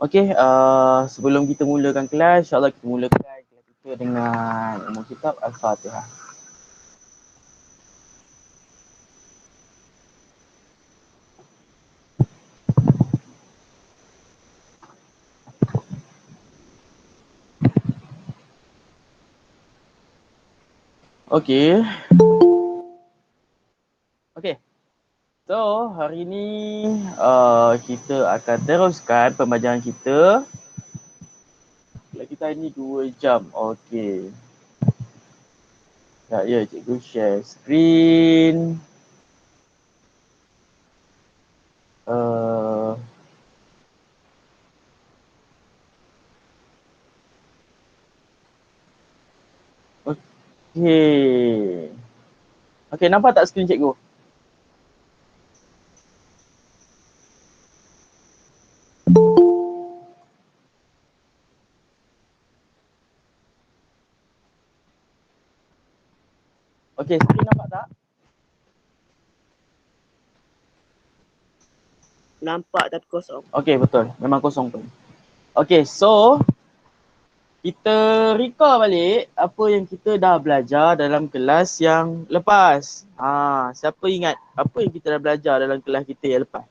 Okey, sebelum kita mulakan kelas, insyaAllah kita mulakan kelas kita dengan umul kitab Al-Fatihah. Okey. Okey. So, hari ni kita akan teruskan pembelajaran kita. Kita ni 2 jam. Okey. Ya, cikgu share screen. Okey. Okey, nampak tak skrin cikgu? Okey, skrin nampak tak? Nampak tapi kosong. Okey, betul. Memang kosong pun. Okey, so kita recall balik apa yang kita dah belajar dalam kelas yang lepas. Siapa ingat apa yang kita dah belajar dalam kelas kita yang lepas?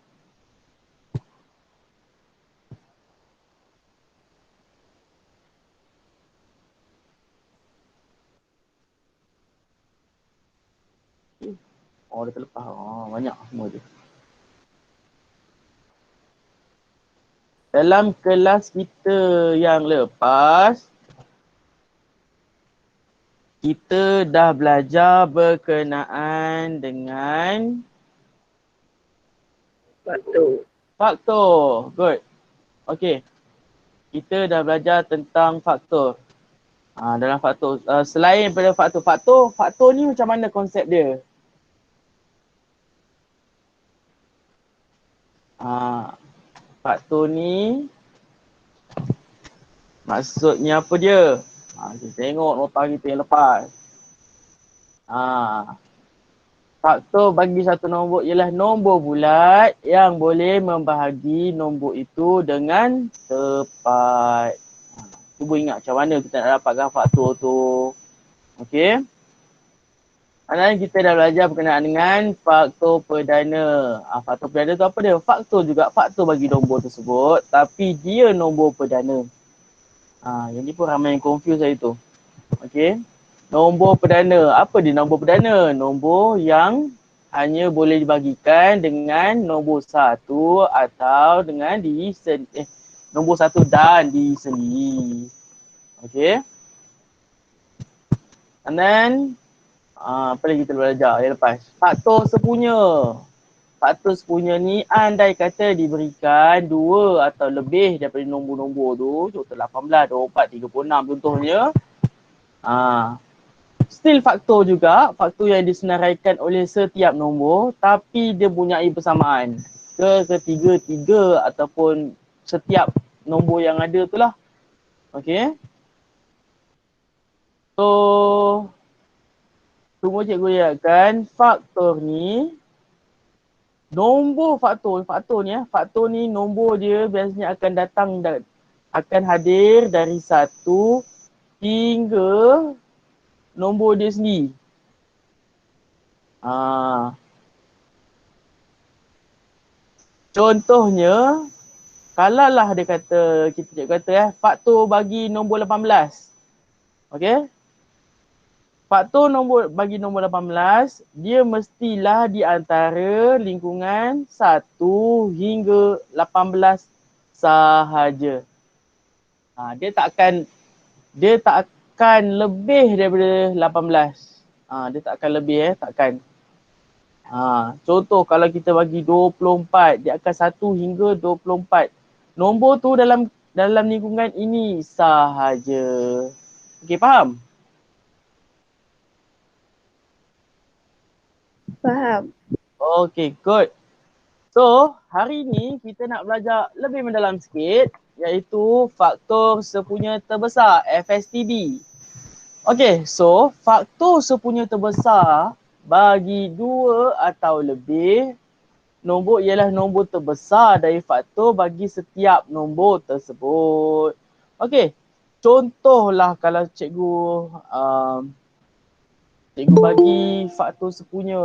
Oh, dah terlepas. Banyak semua tu. Dalam kelas kita yang lepas, kita dah belajar berkenaan dengan faktor. Good. Okey. Kita dah belajar tentang faktor. Dalam faktor, selain daripada faktor ni macam mana konsep dia? Faktor ni maksudnya apa dia? Kita tengok nota kita yang lepas. Faktor bagi satu nombor ialah nombor bulat yang boleh membahagi nombor itu dengan tepat. Cuba ingat macam mana kita nak dapatkan faktor tu. Okey. Dan kita dah belajar berkenaan dengan faktor perdana. Faktor perdana tu apa dia? Faktor juga, faktor bagi nombor tersebut, tapi dia nombor perdana. Yang ni pun ramai yang confuse hari tu. Okey. Nombor perdana. Apa dia nombor perdana? Nombor yang hanya boleh dibagikan dengan nombor satu atau dengan diri sendiri. Nombor satu dan diri sendiri. Okey. And then apa lagi kita belajar yang lepas? Faktor sepunya. Faktor sepunya ni andai kata diberikan dua atau lebih daripada nombor-nombor tu, contoh 18, 24, 36 contohnya. Still faktor juga, faktor yang disenaraikan oleh setiap nombor tapi dia mempunyai persamaan. Ketiga ataupun setiap nombor yang ada tu lah. Okey. So, tunggu cikgu lihatkan faktor ni. Nombor faktor ni nombor dia biasanya akan hadir dari 1 hingga nombor dia sendiri. Contohnya, kalaulah dia kata, kita kata faktor bagi nombor 18. Okey? Faktor bagi nombor 18, dia mestilah di antara lingkungan 1 hingga 18 sahaja. Dia tak akan lebih daripada 18. Dia tak akan lebih takkan. Contoh kalau kita bagi 24, dia akan 1 hingga 24. Nombor tu dalam lingkungan ini sahaja. Okey, faham? Faham. Okay, good. So, hari ni kita nak belajar lebih mendalam sikit, iaitu faktor sepunya terbesar, FSTB. Okay, so faktor sepunya terbesar bagi 2 atau lebih nombor ialah nombor terbesar dari faktor bagi setiap nombor tersebut. Okey, contohlah kalau cikgu bagi faktor sepunya.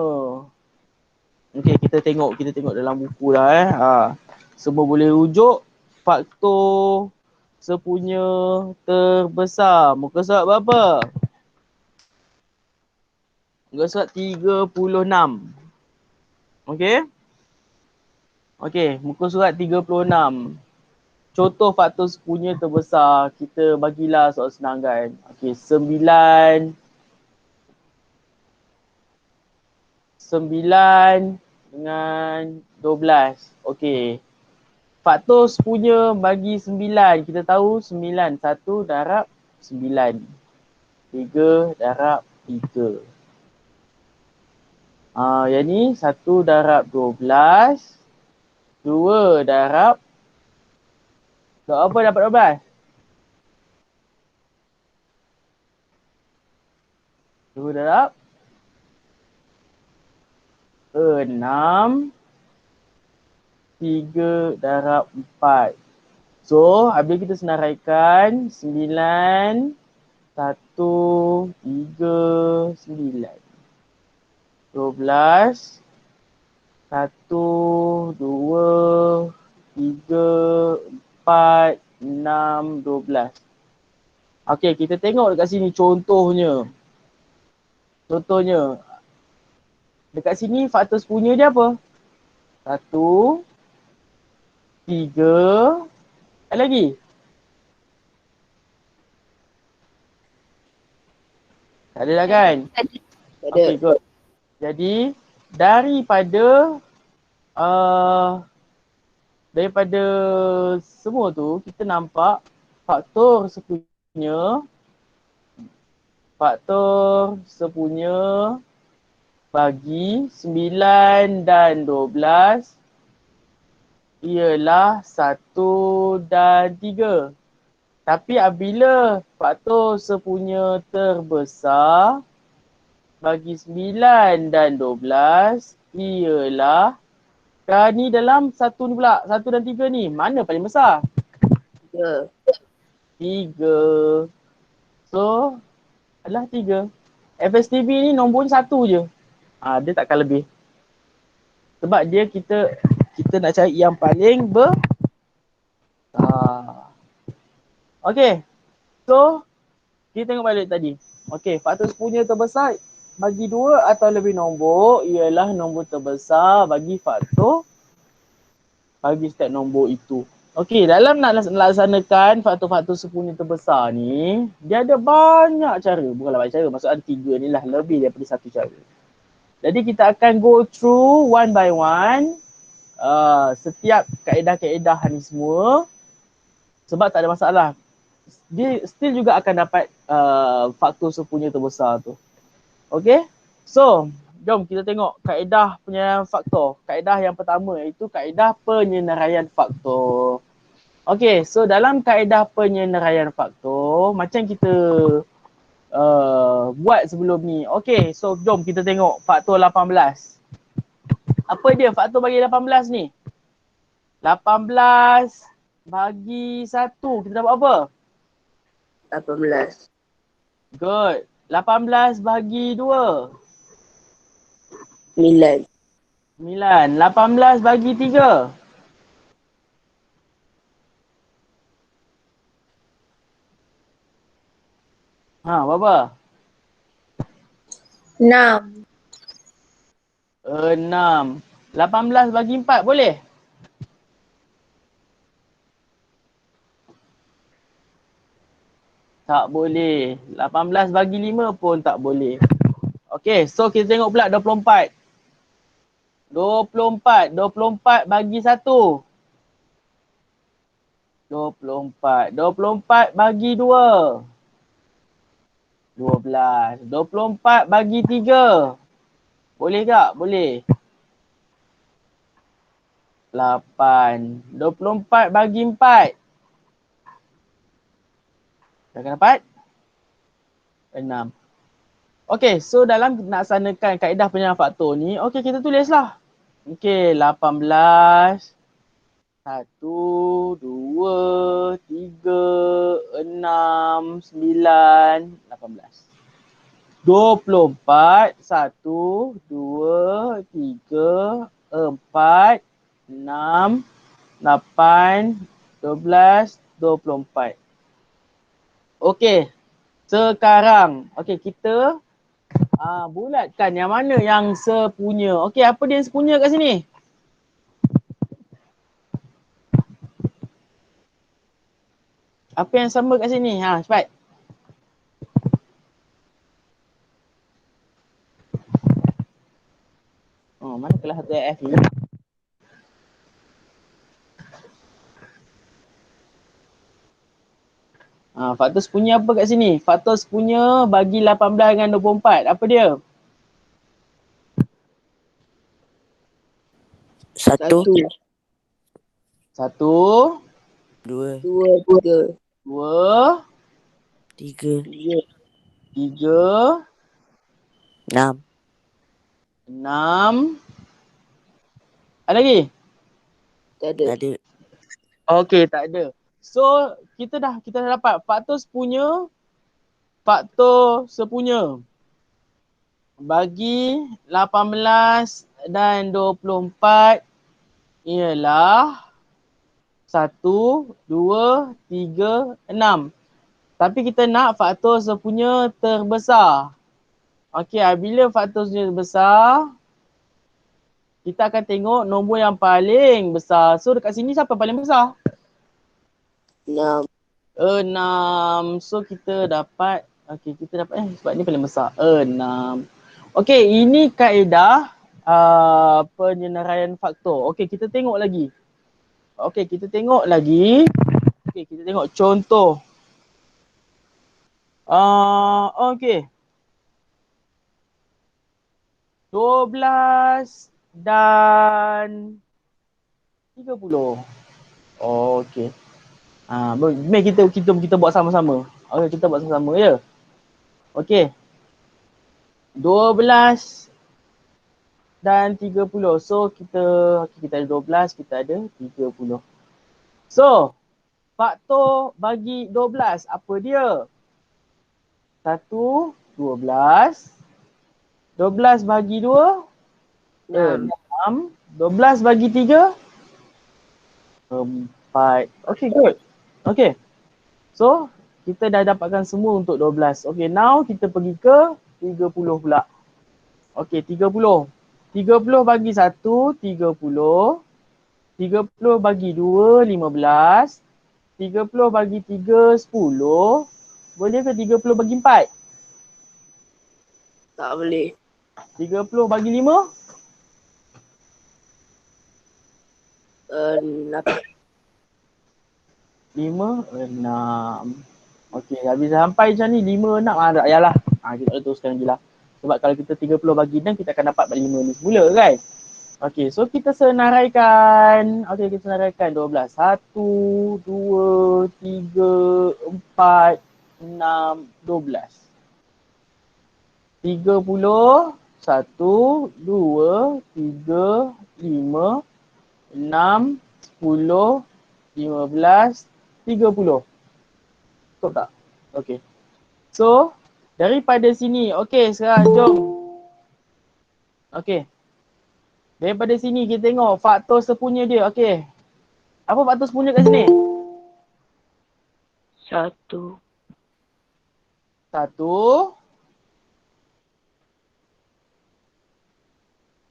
Okey, kita tengok dalam buku lah semua boleh rujuk faktor sepunya terbesar. Muka surat berapa? Muka surat 36. Okey? Okey, muka surat 36. Contoh faktor sepunya terbesar, kita bagilah soal senang kan. Okey, 9 dengan 12. Okey. Faktor sepunya bagi 9. Kita tahu 9. 1 darab 9. 3 darab 3. Yang ni 1 darab 12. 2 darab. Apa dapat 12? 2 darab 6. 3 darab 4. So, habis kita senaraikan 9, 1, 3, 9. 12, 1, 2, 3, 4, 6, 12. Okey, kita tengok dekat sini contohnya. Contohnya, dekat sini faktor sepunya dia apa? 1, 3, ada lagi? Tak ada lah kan? Tak ada. Okay, good. Jadi, daripada semua tu, kita nampak faktor sepunya bagi 9 dan 12 ialah 1 dan 3. Tapi apabila faktor sepunya terbesar bagi 9 dan 12 ialah ni dalam 1 ni pula, 1 dan 3 ni, mana paling besar? 3. 3. So, adalah 3. FSTB ni nombornya 1 je. Dia takkan lebih. Sebab dia kita nak cari yang paling besar. Okay. So, kita tengok balik tadi. Okay, faktor sepunya terbesar bagi 2 atau lebih nombor ialah nombor terbesar bagi faktor bagi setiap nombor itu. Okey, dalam nak laksanakan faktor-faktor sepunya terbesar ni, dia ada banyak cara. Bukanlah banyak cara, maksud ada 3 ni lah, lebih daripada 1 cara. Jadi kita akan go through one by one setiap kaedah-kaedah ni semua. Sebab tak ada masalah. Dia still juga akan dapat faktor sepunya terbesar tu. Okey? So, jom kita tengok kaedah penyenaraian faktor. Kaedah yang pertama iaitu kaedah penyenaraian faktor. Okey, so dalam kaedah penyenaraian faktor, macam kita buat sebelum ni. Okey, so jom kita tengok faktor 18. Apa dia faktor bagi 18 ni? 18 bagi 1, kita dapat apa? 18. Good. 18 bagi 2. 9. 9. 18 bagi 3. Berapa? 6. 6. 18 bagi 4 boleh? Tak boleh. 18 bagi 5 pun tak boleh. Okay, so kita tengok pula 24. 24 bagi 1. 24. 24 bagi 2. 12. 24 bagi 3. Boleh tak? Boleh. 8. 24 bagi 4. Dah dapat? 6. Okay, so dalam nak laksanakan kaedah penyenaraian faktor ni, okay kita tulislah. Okey, 18. 1, 2, 3, 6, 9, 18. 24, 1, 2, 3, 4, 6, 8, 12, 24. Okey, sekarang kita bulatkan yang mana yang sepunya. Okey, apa dia yang sepunya kat sini? Apa yang sama kat sini? Cepat. Oh, mana kelas 1F ni? Faktor sepunya apa kat sini? Faktor sepunya bagi 18 dengan 24. Apa dia? Satu, Satu, dua, dua, tiga, dua, tiga, tiga, enam. enam. Ada lagi? tak ada. Tak ada. Okey, tak ada. So, kita dah dapat faktor sepunya bagi 18 dan 24 ialah 1, 2, 3, 6. Tapi kita nak faktor sepunya terbesar. Okey, bila faktor sepunya terbesar, kita akan tengok nombor yang paling besar. So dekat sini siapa paling besar? 6. 6. So kita dapat, sebab ni paling besar. 6. Okey, ini kaedah penyenaraian faktor. Okey, kita tengok lagi. Kita tengok contoh. Okey. 12 dan 30. Okey. Mari kita buat sama-sama. Okey, kita buat sama-sama ya. Okey. 12 dan 30. So kita ada 12, kita ada 30. So, faktor bagi 12 apa dia? 1, 12. 12 bagi 2, 6. 12 bagi 3, 4. Okay, good. Okay. So, kita dah dapatkan semua untuk 12. Okay, now kita pergi ke 30 pula. Okay, 30. 30 bagi 1, 30. 30 bagi 2, 15. 30 bagi 3, 10. Boleh ke 30 bagi 4? Tak boleh. 30 bagi 5? 8. 5, 6. Okey, habis sampai macam ni 5, 6. Tak payahlah. Kita boleh teruskan lagi lah. Sebab kalau kita 30 bagi 6, kita akan dapat 5 ni semula kan? Okey, so kita senaraikan. Okey, kita senaraikan 12. 1, 2, 3, 4, 6, 12. 30, 1, 2, 3, 5, 6, 10, 15, 30. Cukup tak? Okey. So, daripada sini. Okey, sekarang jom. Okey. Daripada sini kita tengok faktor sepunya dia. Okey. Apa faktor sepunya kat sini? 1, 1,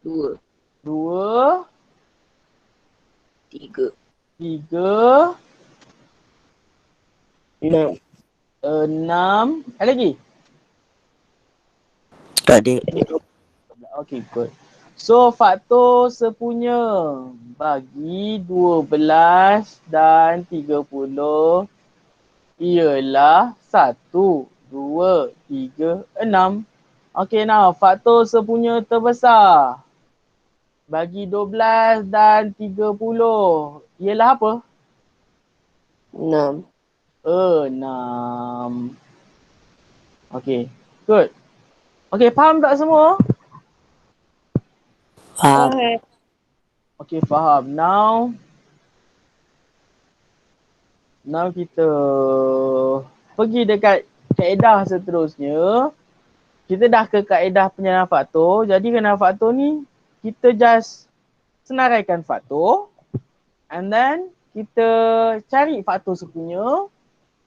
2, 2, 3, 3, 6. 6. Ada lagi? Tak ada. Okey, good. So, faktor sepunya bagi 12 dan 30 ialah 1, 2, 3, 6. Okey, now faktor sepunya terbesar bagi 12 dan 30 ialah apa? 6. 6. Okey, good. Okey, faham tak semua? Faham. Faham. Okay, faham. Now kita pergi dekat kaedah seterusnya. Kita dah ke kaedah penyerahan faktor. Jadi penyerahan faktor ni kita just senaraikan faktor and then kita cari faktor sepunya,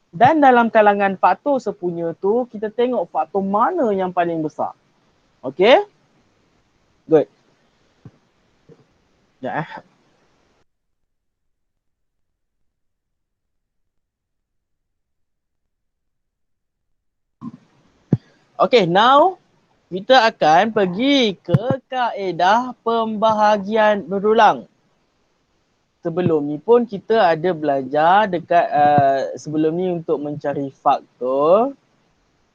dan dalam kalangan faktor sepunya tu kita tengok faktor mana yang paling besar. Okay? Good. Ya. Okay, now kita akan pergi ke kaedah pembahagian berulang. Sebelum ni pun kita ada belajar dekat sebelum ni untuk mencari faktor.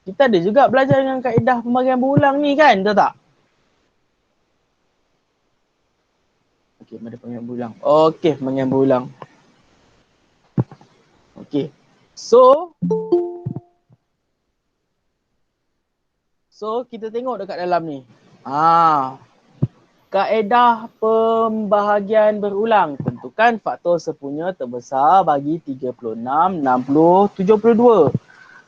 Kita ada juga belajar dengan kaedah pembahagian berulang ni kan, betul tak? Okey, mana pembahagian berulang? Okey, pembahagian berulang. Okey. So kita tengok dekat dalam ni. Kaedah pembahagian berulang. Tentukan faktor sepunya terbesar bagi 36, 60, 72.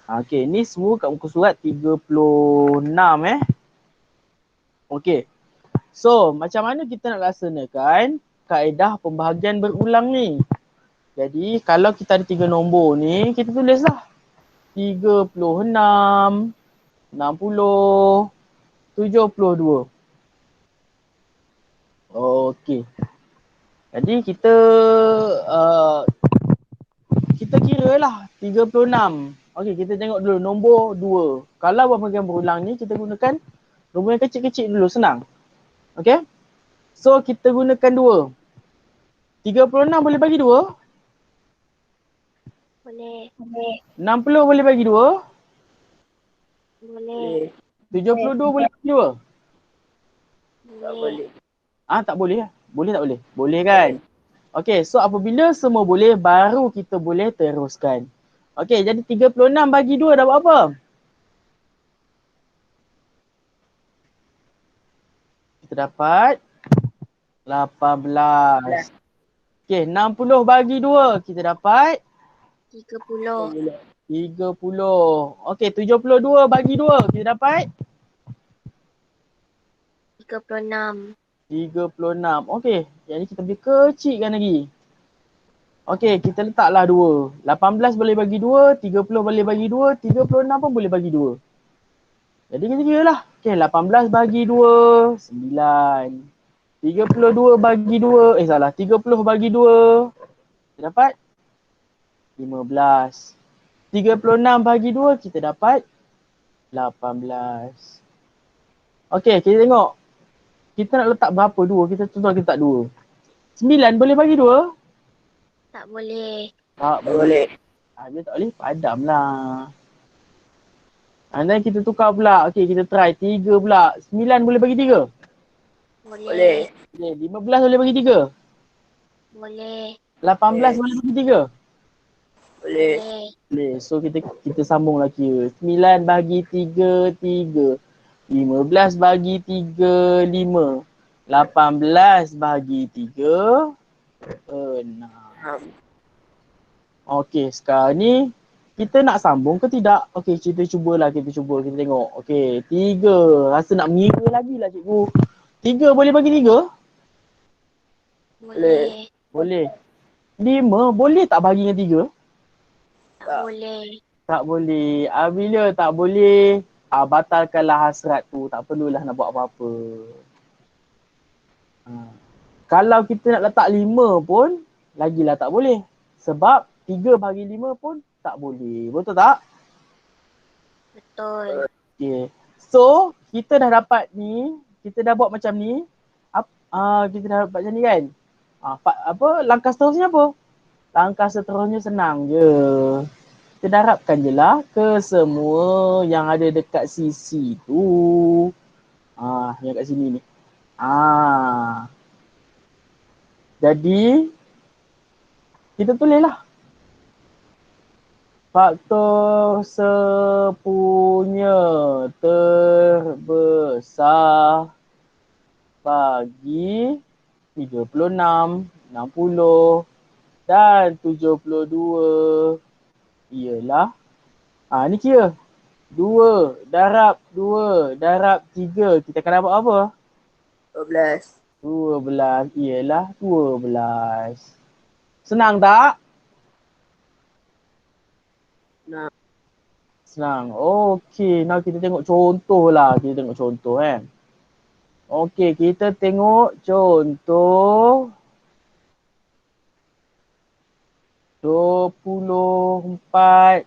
Okey, ni semua kat muka surat 36 Okey. So, macam mana kita nak laksanakan kaedah pembahagian berulang ni? Jadi, kalau kita ada 3 nombor ni, kita tulislah 36, 60, 72. Okey. Jadi kita kira lah 36. Okey, kita tengok dulu nombor 2. Kalau pembahagian berulang ni kita gunakan nombor yang kecil-kecil dulu, senang. Okey. So kita gunakan 2. 36 boleh bagi 2? Boleh. 60 boleh bagi 2? Boleh. 72 boleh bagi 2? Boleh. Tak boleh lah. Boleh tak boleh? Boleh kan? Okey, so apabila semua boleh, baru kita boleh teruskan. Okey, jadi 36 bagi 2 dah buat apa? Kita dapat 18. Okey, 60 bagi 2 kita dapat 30. 30. Okey, 72 bagi 2 kita dapat 36. 36. Okey, yang ni kita boleh kecilkan lagi. Okey, kita letaklah 2. 18 boleh bagi 2, 30 boleh bagi 2, 36 pun boleh bagi 2. Jadi kita kira lah. Okey, 18 bagi 2, 9. 32 bagi 2, 30 bagi 2, kita dapat 15. 36 bagi 2, kita dapat 18. Okey, kita tengok. Kita nak letak berapa 2? Kita tuan kita letak 2. 9 boleh bagi 2? Tak boleh. Tak boleh. Dia tak boleh, padam lah. And then kita tukar pula. Okey, kita try 3 pula. 9 boleh bagi 3? Boleh. Okey, 15 boleh bagi 3? Boleh. 18 boleh bagi 3? Boleh. Boleh. So kita sambung lah kira. 9 bagi 3, 3. 15 bagi 3, 5. 18 bagi 3, 6. Okey, sekarang ni kita nak sambung ke tidak? Okey, kita cuba. Kita tengok. Okey, 3. Rasa nak mengira lagi lah cikgu. 3 boleh bagi 3? Boleh. Boleh. 5 boleh tak bagi dengan 3? Tak boleh. Tak boleh. Bila tak boleh, batalkanlah hasrat tu. Tak perlulah nak buat apa-apa. Kalau kita nak letak 5 pun, lagilah tak boleh. Sebab 3 bagi 5 pun tak boleh. Betul tak? Betul. Okay. So, kita dah dapat ni. Kita dah buat macam ni. Kita dah dapat macam ni kan? Langkah seterusnya apa? Langkah seterusnya senang je. Kita darabkan je lah ke semua yang ada dekat sisi tu. Yang kat sini ni. Jadi, kita tulislah. Faktor sepunya terbesar bagi 36, 60 dan 72 ialah ni kira 2 darab 3 kita akan dapat apa? 12. 12 ialah 12. Senang tak? Senang. Senang. Okey, now kita tengok contoh lah. Kita tengok contoh kan. Okey, kita tengok contoh 24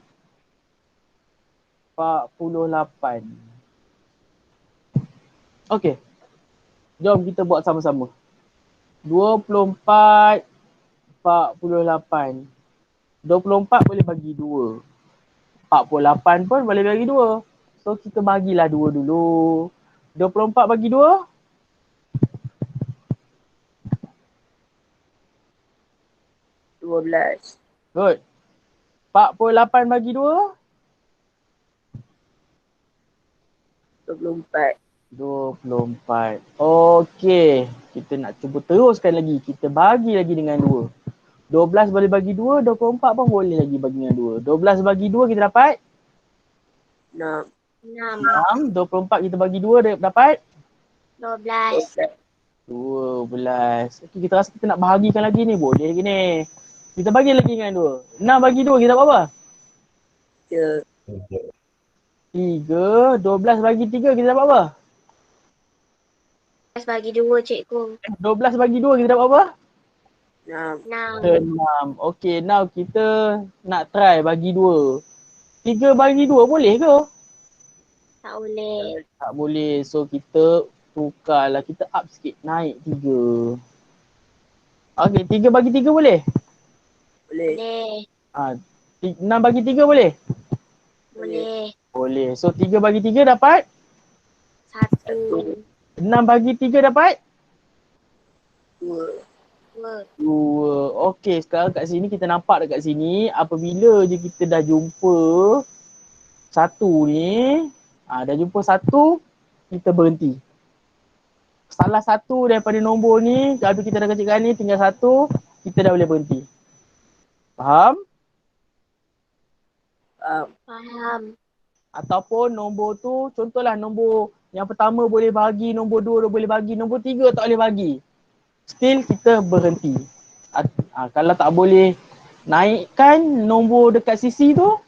48. Okey. Jom kita buat sama-sama. 24 48. 24 boleh bagi 2. 48 pun boleh bagi 2. So kita bagilah 2 dulu. 24 bagi 2. 12. Good. 48 bagi 2. 24. 24. Okey. Kita nak cuba teruskan lagi. Kita bagi lagi dengan 2. 12 boleh bagi 2. 24 pun boleh lagi bagi dengan 2. 12 bagi 2 kita dapat? 6. 6. 24 kita bagi 2 dapat? 12. 12. Okey, kita rasa kita nak bahagikan lagi ni. Boleh lagi ni. Kita bagi lagi dengan 2. 6 bagi 2 kita dapat apa? 3. 3. 12 bagi 3 kita dapat apa? 12 bagi 2 cikgu. 12 bagi 2 kita dapat apa? 6. 6. Okey, now kita nak try bagi 2. 3 bagi 2 boleh ke? Tak boleh. Tak boleh. So kita tukarlah. Kita up sikit. Naik 3. Okey, 3 bagi 3 boleh? Boleh. 6 bagi 3 boleh? Boleh. Boleh. So 3 bagi 3 dapat? 1. 6 bagi 3 dapat? 2. 2. Okey, sekarang kat sini kita nampak dekat sini apabila je kita dah jumpa satu ni, dah jumpa satu, kita berhenti. Salah satu daripada nombor ni, kalau kita dah kecilkan ni tinggal satu, kita dah boleh berhenti. Faham? Faham. Ataupun nombor tu, contohlah nombor yang pertama boleh bagi, nombor 2 boleh bagi, nombor 3 tak boleh bagi. Still kita berhenti. Kalau tak boleh naikkan nombor dekat sisi tu,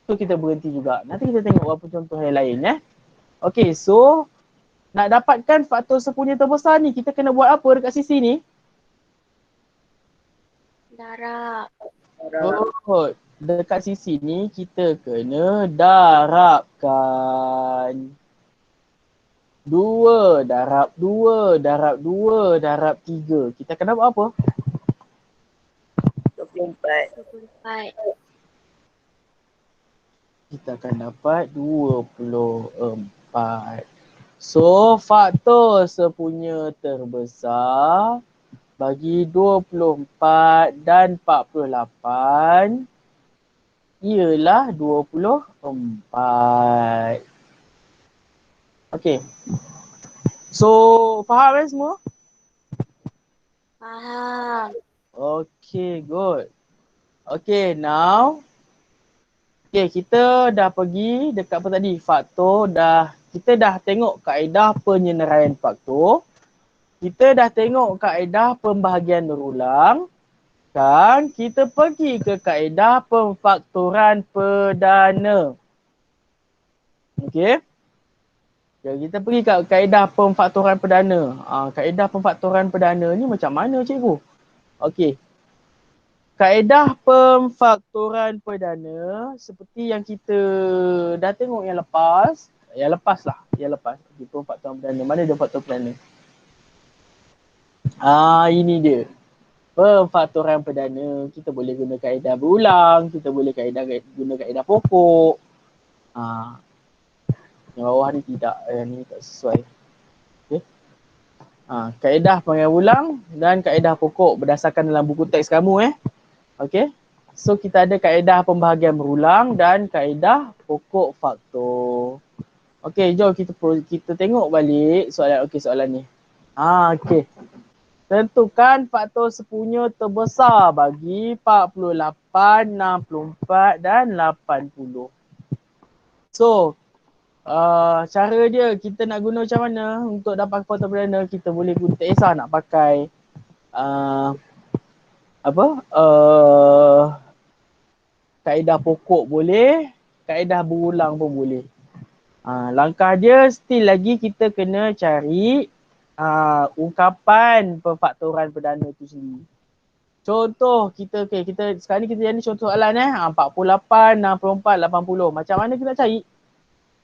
so kita berhenti juga. Nanti kita tengok beberapa contoh yang lain Okay, so nak dapatkan faktor sepunya terbesar ni, kita kena buat apa dekat sisi ni? Darab. Good. Dekat sisi ni kita kena darabkan. 2 darab 2 darab 2 darab 3. Kita kena buat apa? 24. Kita akan dapat 24. So faktor sepunya terbesar bagi 24 dan 48 ialah 24. Okay. So faham semua? Faham. Okay, good. Okay, now kita dah pergi dekat apa tadi? Faktor kita dah tengok kaedah penyenaraian faktor. Kita dah tengok kaedah pembahagian berulang. Dan kita pergi ke kaedah pemfaktoran perdana. Okey. Kita pergi ke kaedah pemfaktoran perdana. Kaedah pemfaktoran perdana ni macam mana cikgu? Okey. Kaedah pemfaktoran perdana seperti yang kita dah tengok yang lepas. Yang lepas. Okey, pemfaktoran perdana. Mana dia faktor perdana? Ini dia. Pemfaktoran perdana, kita boleh guna kaedah berulang, kita boleh guna kaedah pokok. Yang bawah ni tidak, yang ni tak sesuai. Okay. Kaedah pengalian ulang dan kaedah pokok berdasarkan dalam buku teks kamu Okay. So kita ada kaedah pembahagian berulang dan kaedah pokok faktor. Okay, jom kita tengok balik soalan ni. Okay. Tentukan faktor sepunya terbesar bagi 48, 64 dan 80. So, cara dia kita nak guna macam mana untuk dapat faktor perdana, kita boleh guna, tak kisah nak pakai kaedah pokok boleh, kaedah berulang pun boleh. Langkah dia still lagi kita kena cari ungkapan perfaktoran perdana tu sendiri. Contoh kita sekarang ni kita jadi contoh soalan 48, 64, 80. Macam mana kita nak cari?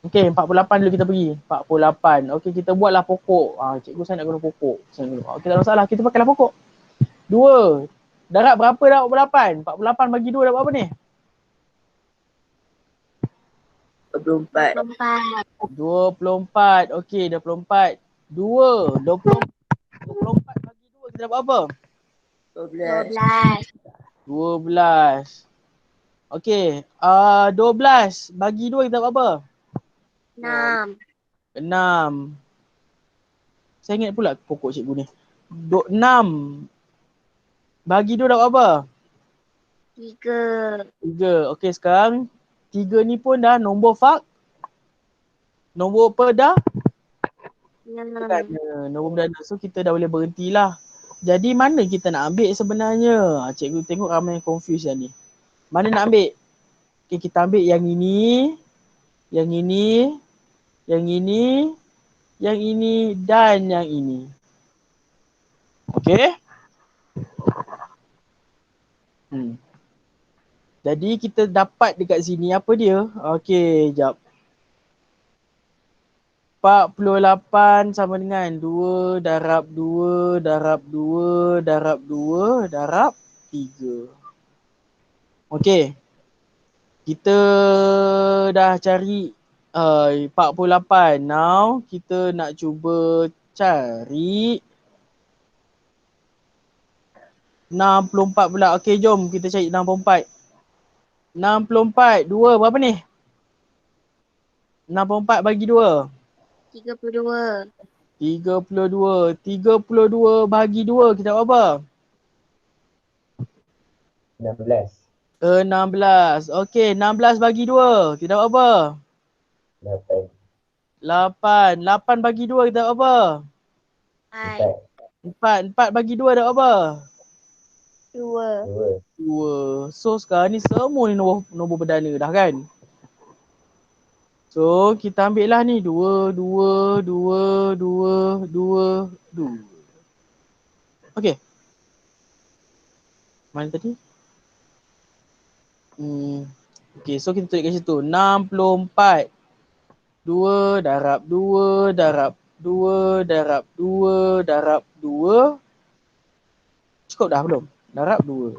Okey, 48 dulu kita pergi. 48. Okey, kita buatlah pokok. Cikgu saya nak guna pokok. Okey, tak ada masalah. Kita pakailah pokok. 2. Darab berapa dapat 48? 48 bagi 2 dapat apa ni? 24. 24. 24. Okey, 24. 24 bagi 2 kita dapat apa? 12. 12. 12. Okey, 12 bagi 2 kita dapat apa? 6. 6. Saya ingat pula pokok cikgu ni. 6 bagi 2 dapat apa? 3. 3. Okey, sekarang 3 ni pun dah nombor nombor apa dah? 6. Nombor perdana. So kita dah boleh berhentilah. Jadi mana kita nak ambil sebenarnya? Cikgu tengok ramai yang confused yang ni. Mana nak ambil? Okay, kita ambil yang ini, yang ini, yang ini, yang ini dan yang ini. Okay? Jadi kita dapat dekat sini apa dia? Okay, jap. 48 sama dengan 2 darab 2 darab 2 darab 2 darab 3. Okay. Kita dah cari 48. Now kita nak cuba cari 64 pula. Okay, jom kita cari 64. 64, 2 berapa ni? 64 bagi 2. 32. 32. 32 bagi 2 kita dapat apa? 16. 16. Okey, 16 bagi 2 kita dapat apa? 8. 8. 8 bagi 2 kita dapat apa? 4. 4 bagi 2 dapat apa? 2. 2. So sekarang ni semua ni nombor perdana dah kan? So kita ambil lah ni 2, 2, 2, 2, 2, 2. Okey. Mana tadi? Okey, so kita tulis kat situ 64. 2 darab 2 darab 2 darab 2 darab 2. Cukup dah belum? Darab 2.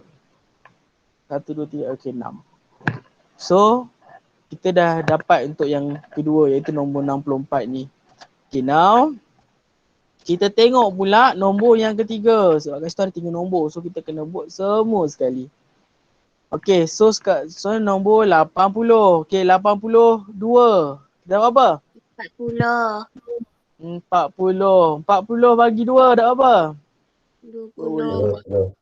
1, 2, 3, okey 6. So kita dah dapat untuk yang kedua iaitu nombor 64 ni. Okay, now kita tengok pula nombor yang ketiga. Sebab kat situ ada 3 nombor. So kita kena buat semua sekali. Okay, so nombor 80. Okay, 82. Kita dapat apa? 40. 40. 40 bagi 2 dapat apa? 20.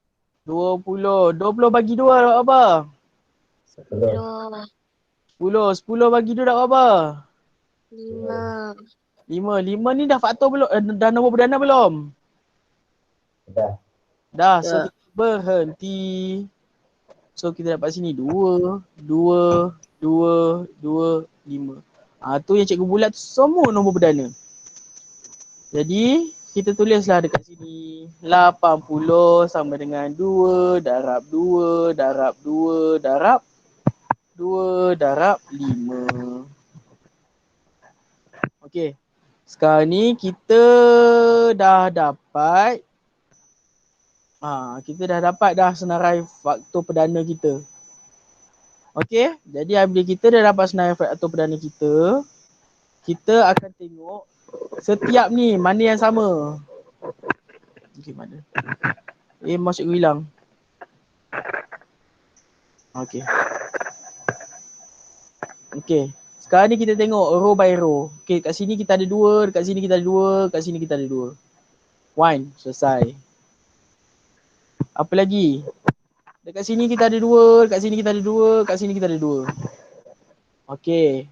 20. 20 bagi 2 dapat apa? 10. 10 bagi 2 dapat apa? 5. 5 ni dah faktor belum? Dah nombor perdana belum? Dah. So kita berhenti. So kita dapat sini 2, 2, 2, 2, 5. Tu yang cikgu bulat tu semua nombor perdana. Jadi kita tulislah dekat sini 80 sama dengan 2 darab 2 darab 2 darab 2 darab 5. Okey. Sekarang ni kita dah dapat senarai faktor perdana kita. Okey, jadi apabila kita dah dapat senarai faktor perdana kita, kita akan tengok setiap ni mana yang sama. Okey, mana? Mouse cikgu hilang. Okey. Okey. Sekarang ni kita tengok row by row. Okey, kat sini kita ada 2, dekat sini kita ada 2, kat sini kita ada 2. 1, selesai. Apa lagi? Dekat sini kita ada 2, dekat sini kita ada 2, dekat sini kita ada 2. Okey.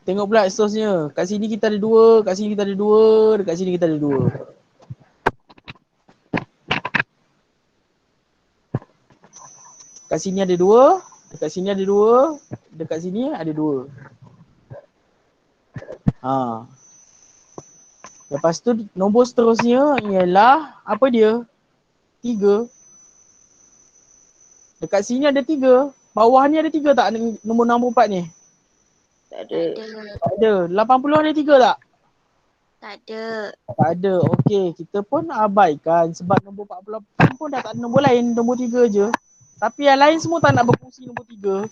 Tengok pula seterusnya. Kat sini kita ada 2, kat sini kita ada 2, dekat sini kita ada 2. Kat sini ada 2, dekat sini ada 2, dekat sini ada 2. Ha. Lepas tu nombor seterusnya ialah apa dia? 3. Dekat sini ada 3. Bawah ni ada 3 tak nombor 64 ni? Tak Tak ada. ada. Tak ada. 80 ada 3 tak? Tak ada. Tak ada. Okey, kita pun abaikan sebab nombor 48 pun dah tak ada nombor lain, nombor 3 je. Tapi yang lain semua tak nak berfungsi nombor 3.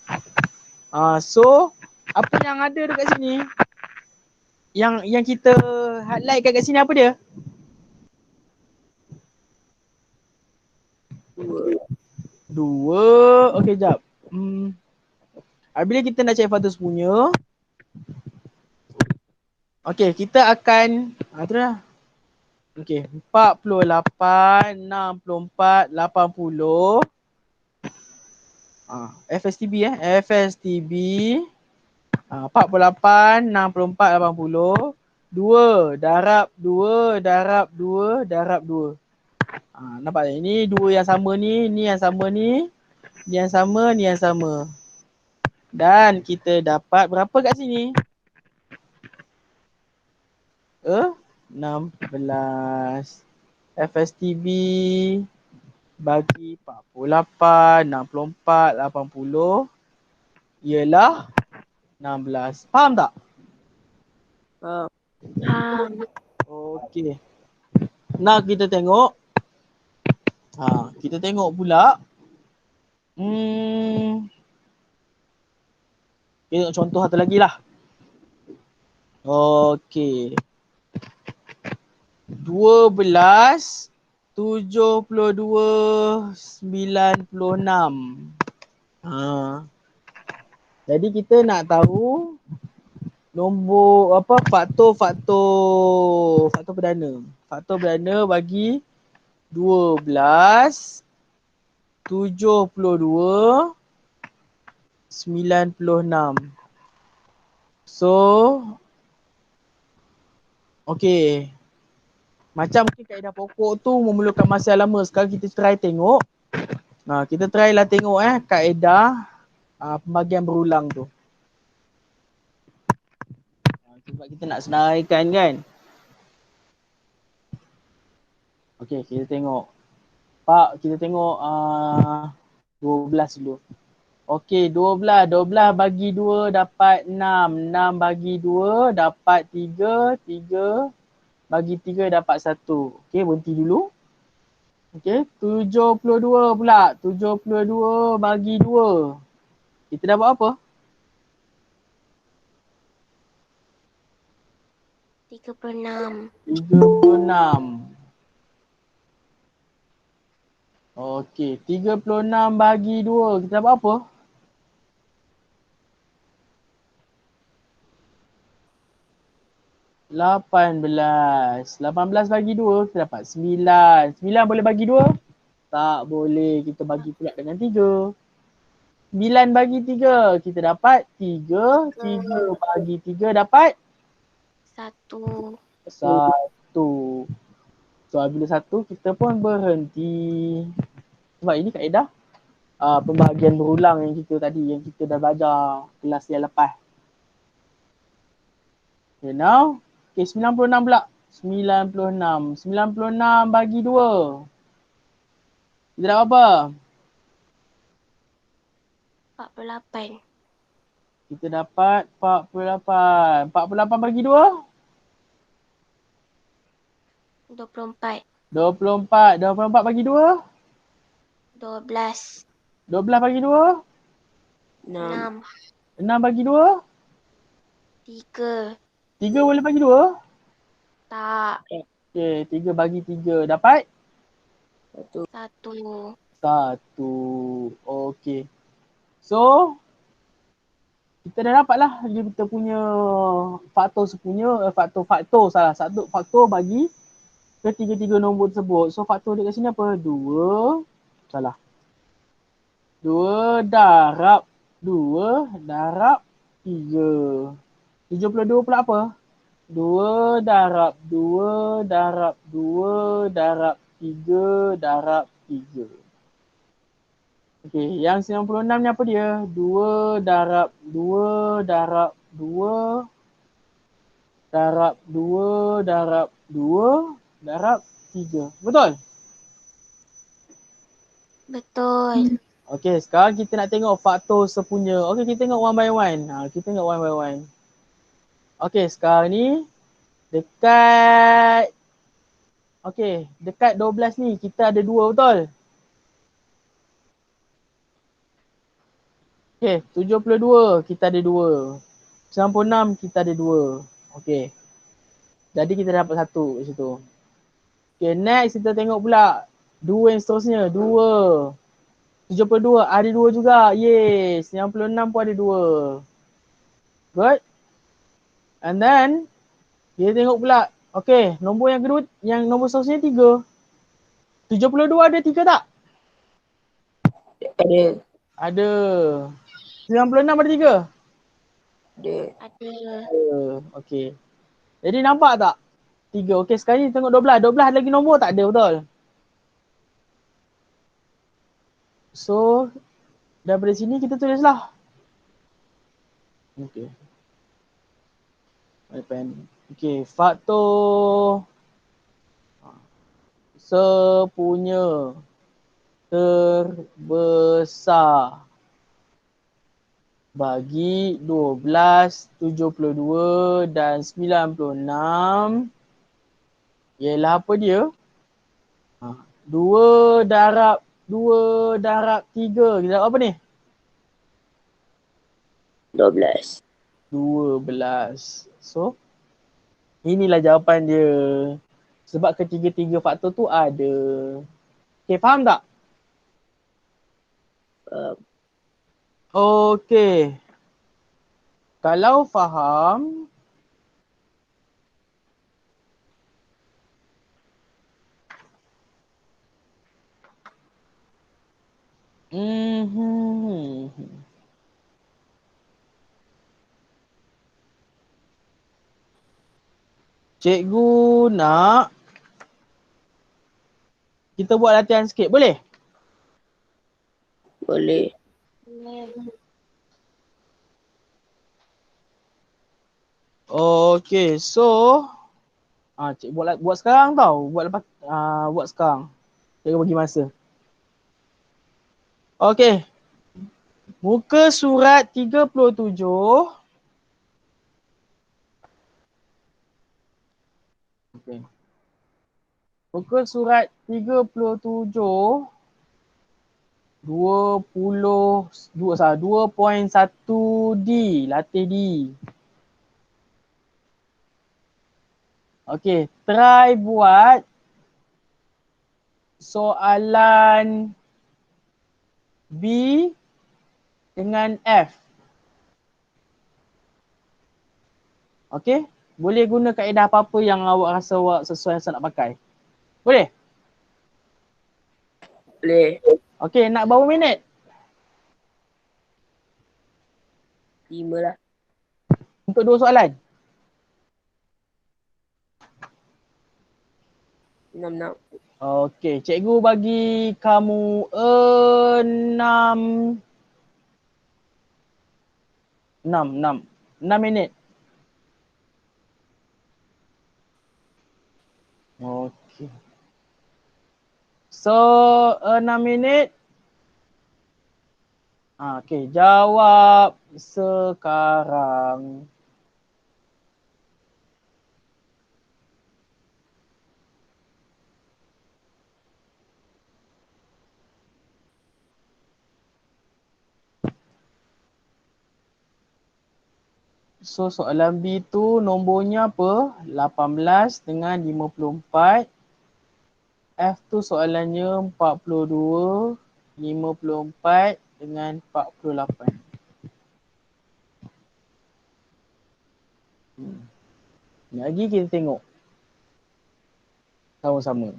So apa yang ada dekat sini? Yang kita highlight kat sini apa dia? 2. Okey, jap. Apabila kita nak cari faktor sepunya, okey, kita akan tu dah. Okey, 48, 64, 80. FSTB FSTB 48, 64, 80. 2 darab 2 darab 2 darab 2. Nampak tak? Ini 2 yang sama ni yang sama ni yang sama, ni yang sama. Dan kita dapat berapa kat sini? 16. FSTB bagi 48, 64, 80 ialah 16. Faham tak? Faham. Okey. Nah, kita tengok. Kita tengok pula. Kita tengok contoh satu lagi lah. Okey. 12, 72, 96. Jadi kita nak tahu nombor apa faktor perdana. Faktor perdana bagi 12, 72, 96. So okey. Macam mungkin kaedah pokok tu memerlukan masa lama. Sekarang kita try tengok. Kita try lah tengok kaedah pembagian berulang tu. Sebab kita nak senaraikan kan. Okey, kita tengok. Kita tengok 12 dulu. Okey, 12 bagi 2 dapat 6. 6 bagi 2 dapat 3. 3 bagi 3 dapat 1. Okey, berhenti dulu. Okey, 72 pula. 72 bagi 2. Kita dapat apa? 36. 36. Okey, 36 bagi 2. Kita dapat apa? 18. 18 bagi 2 kita dapat 9. 9 boleh bagi 2? Tak boleh. Kita bagi pula dengan 3. 9 bagi 3 kita dapat 3. 3 bagi 3 dapat 1. 1. So bila 1 kita pun berhenti. Sebab ini kaedah pembahagian berulang yang kita tadi, yang kita dah belajar kelas yang lepas. Okay, now 96 pula. 96. 96 bagi 2. Kita dapat apa? 48. Kita dapat 48. 48 bagi 2? 24. 24. 24 bagi 2? 12. 12 bagi 2? 6. 6 bagi 2? 3. 3 boleh bagi 2? Tak. Okay, 3 bagi 3 dapat? 1. 1. 1. Okay. So, kita dah dapat lah kita punya faktor sepunya, faktor salah satu faktor bagi ketiga-tiga nombor tersebut. So faktor dia kat sini apa? 2 darab 3. 72 pula apa? 2 darab 2 darab 2 darab 3 darab 3. Okey, yang 96 ni apa dia? 2 darab 2 darab 2 darab 2 darab 2 darab 3. Betul? Betul. Okey, sekarang kita nak tengok faktor sepunya. Okey, kita tengok one by one. Kita tengok one by one. Okey, sekarang ni dekat 12 ni kita ada 2, betul? Okey, 72 kita ada 2. 96 kita ada 2. Okey. Jadi kita dapat 1 kat situ. Okey, next kita tengok pula 2 yang seterusnya. 2. 72 ada 2 juga. Yes, 96 pun ada 2. Good. And then kita tengok pula. Okey, nombor yang kedua, yang nombor seterusnya 3. 72 ada 3 tak? Ada. Ada. 96 ada 3? Ada. Ada. Okey. Jadi nampak tak? 3. Okey, sekarang ni tengok 12. 12 ada lagi nombor tak? Ada, betul? So, daripada sini kita tulislah. Okey. Okey, faktor sepunya terbesar bagi 12, 72 dan 96 ialah apa dia? 2 darab 3. Kita dapat apa ni? 12. 12. So, inilah jawapan dia. Sebab ketiga-tiga faktor tu ada. Okay, faham tak? Okay. Kalau faham, cikgu nak kita buat latihan sikit, boleh? Boleh. Okay, so cik buat sekarang tau. Buat sekarang. Cikgu bagi masa. Okay. Muka surat 37. Okay. Muka surat 37. 2.1D, latih D. Okey, try buat soalan B dengan F. Okey, boleh guna kaedah apa-apa yang awak rasa awak sesuai rasa nak pakai. Boleh? Boleh. Okey, nak berapa minit? 5 lah. Untuk 2 soalan? 6. Okey, cikgu bagi kamu 6 minit. Okey. So, 6 minit. Okey, jawab sekarang. So soalan B tu nombornya apa? 18 dengan 54. F tu soalannya 42, 54 dengan 48. Lagi kita tengok sama-sama.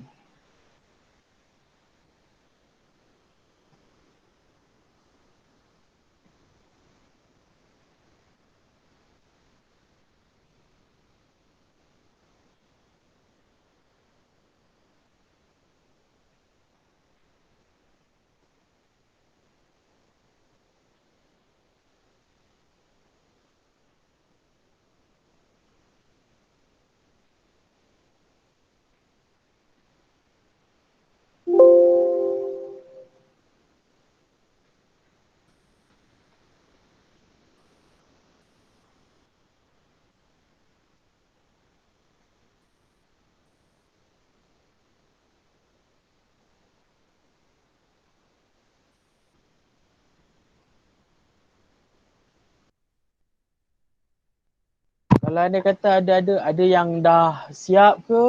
Kalau anda kata ada yang dah siap ke,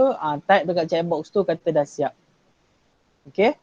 type dekat chat box tu kata dah siap. Okay?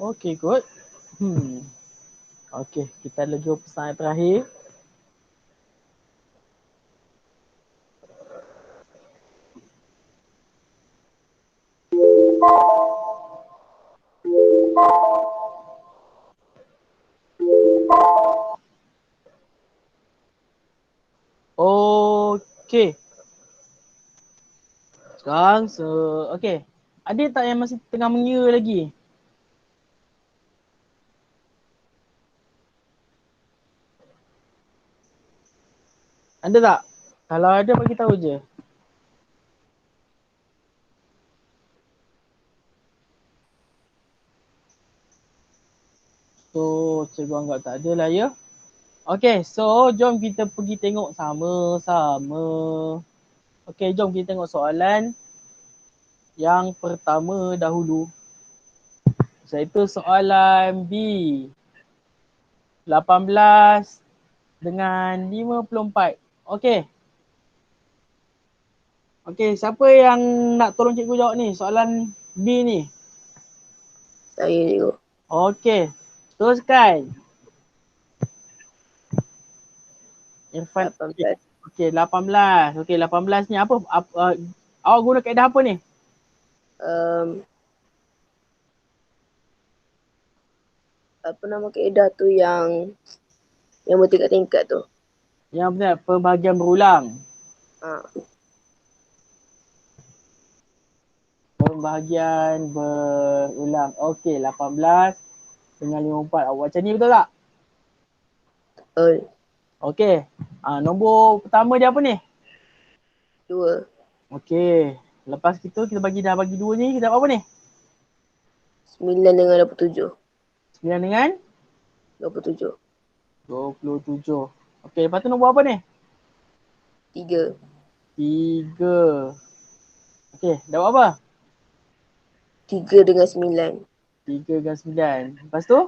Okay, good. Okay, kita lagi pesan terakhir. Okay. Sekarang, okay. Ada tak yang masih tengah mengira lagi? Ada tak? Kalau ada, bagi tahu je. So, cikgu anggap tak ada lah ya. Okay, so jom kita pergi tengok sama-sama. Okay, jom kita tengok soalan yang pertama dahulu. Iaitu soalan B. 18 dengan 54. Okay. Okay, siapa yang nak tolong cikgu jawab ni? Soalan B ni. Saya cikgu. Okay, teruskan. Irfan. 18. Okay, 18. Okay, 18 ni apa? Awak guna kaedah apa ni? Apa nama kaedah tu yang bertingkat-tingkat tu? Yang benar, pembahagian berulang. Ha. Pembahagian berulang. Okey, 18 dengan 54. Awak macam ni betul tak? Betul. Okey. Nombor pertama dia apa ni? 2. Okey. Lepas itu kita dah bagi 2 ni, kita dapat apa ni? 9 dengan 27. 9 dengan 27. 27. Okey, lepas tu nombor apa ni? 3. 3. Okey, dapat apa? 3 dengan 9. 3 dengan 9. Lepas tu?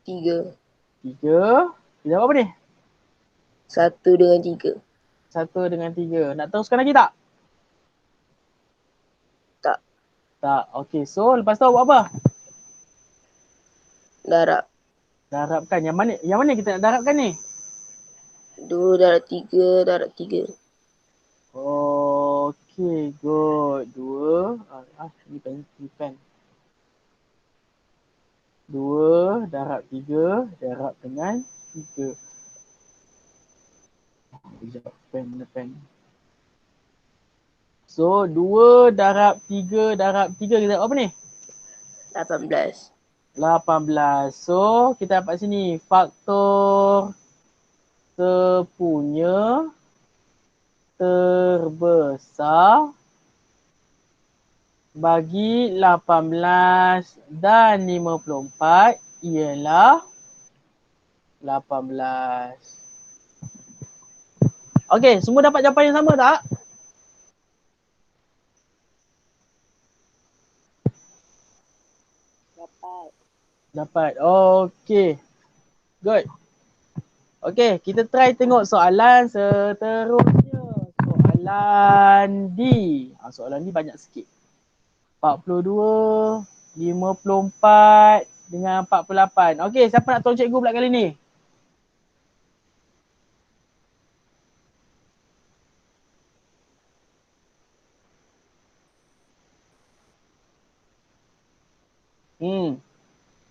3. 3. Kita dapat apa ni? 1 dengan 3. 1 dengan 3. Nak teruskan lagi tak? Tak. Tak. Okey, so lepas tu buat apa? Darab. Darabkan. Yang mana kita nak darabkan ni? 2 darab 3 darab 3. Okay, good. 2. Ni pen. 2 darab 3 darab dengan 3. Sekejap, pen. So, 2 darab 3 darab 3 kita dapat apa ni? 18. 18. So, kita dapat sini faktor sepunya terbesar bagi 18 dan 54 ialah 18. Okey, semua dapat jawapan yang sama tak? Dapat. Okey. Good. Okey, kita try tengok soalan seterusnya. Soalan D. Soalan D banyak sikit. 42, 54 dengan 48. Okey, siapa nak tolong cikgu pula kali ni?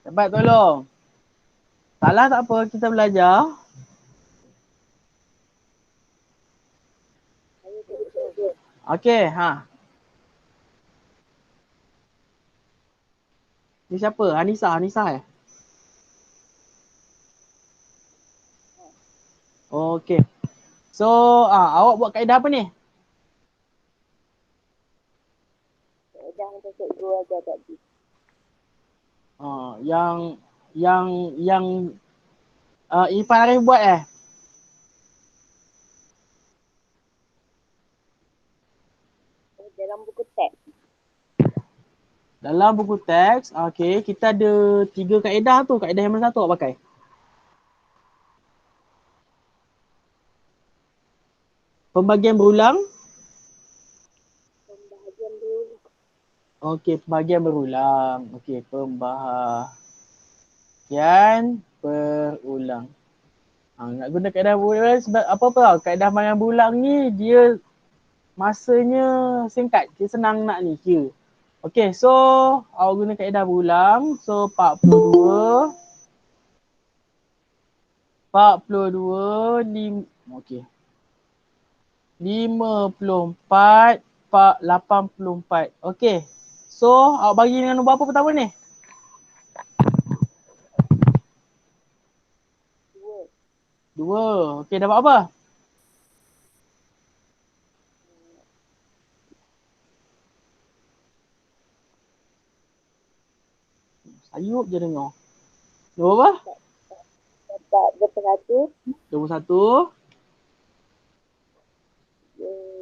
Dapat tolong. Salah tak apa, kita belajar. Okey, Ni siapa? Anissa eh? Okey. So, awak buat kaedah apa ni? Kaedah untuk cikgu ajar tadi. Yang Irfan Arif buat Dalam buku teks. Dalam buku teks, okey, kita ada 3 kaedah tu. Kaedah yang mana satu awak pakai? Pembagian berulang. Pembahagian berulang. Okey, pembahagian berulang. Okey, pembahagian berulang. Nak guna kaedah berulang sebab apa-apa tau. Kaedah pembahagian berulang ni dia masanya singkat. Dia senang nak ni kira. Okey, so awak guna kaedah berulang. So 42 okey. 54 84. Okey. So awak bagi dengan nombor apa pertama ni? 2. Okey, dapat apa? Sayup je dengar. Nombor apa? Dapat 21, 21.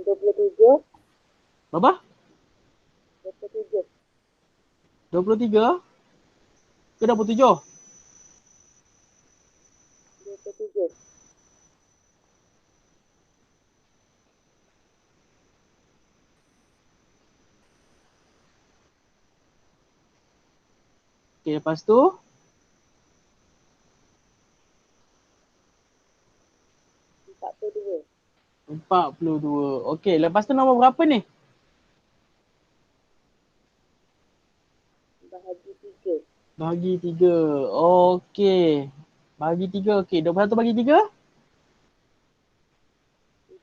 27, Berapa? 27. 23 ke 27? 27. Okey, lepas tu 42. 42. Okey, lepas tu nombor berapa ni? Bahagi 3. Bahagi 3. Okey. Bahagi 3. Okey, 21 bagi 3?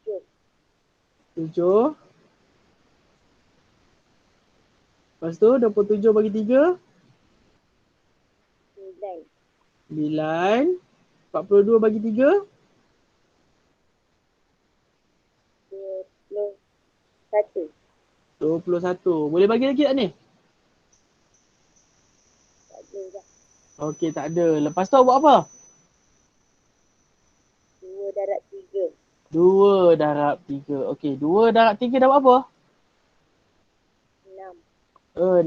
7. 7. Lepas tu 27 bagi 3? 9. 9. 42 bagi 3? 21. 21. Boleh bagi lagi tak ni? Tak ada dah. Okey, tak ada. Lepas tu awak buat apa? 2 darab 3. 2 darab 3. Okey, 2 darab 3 dapat apa? 6.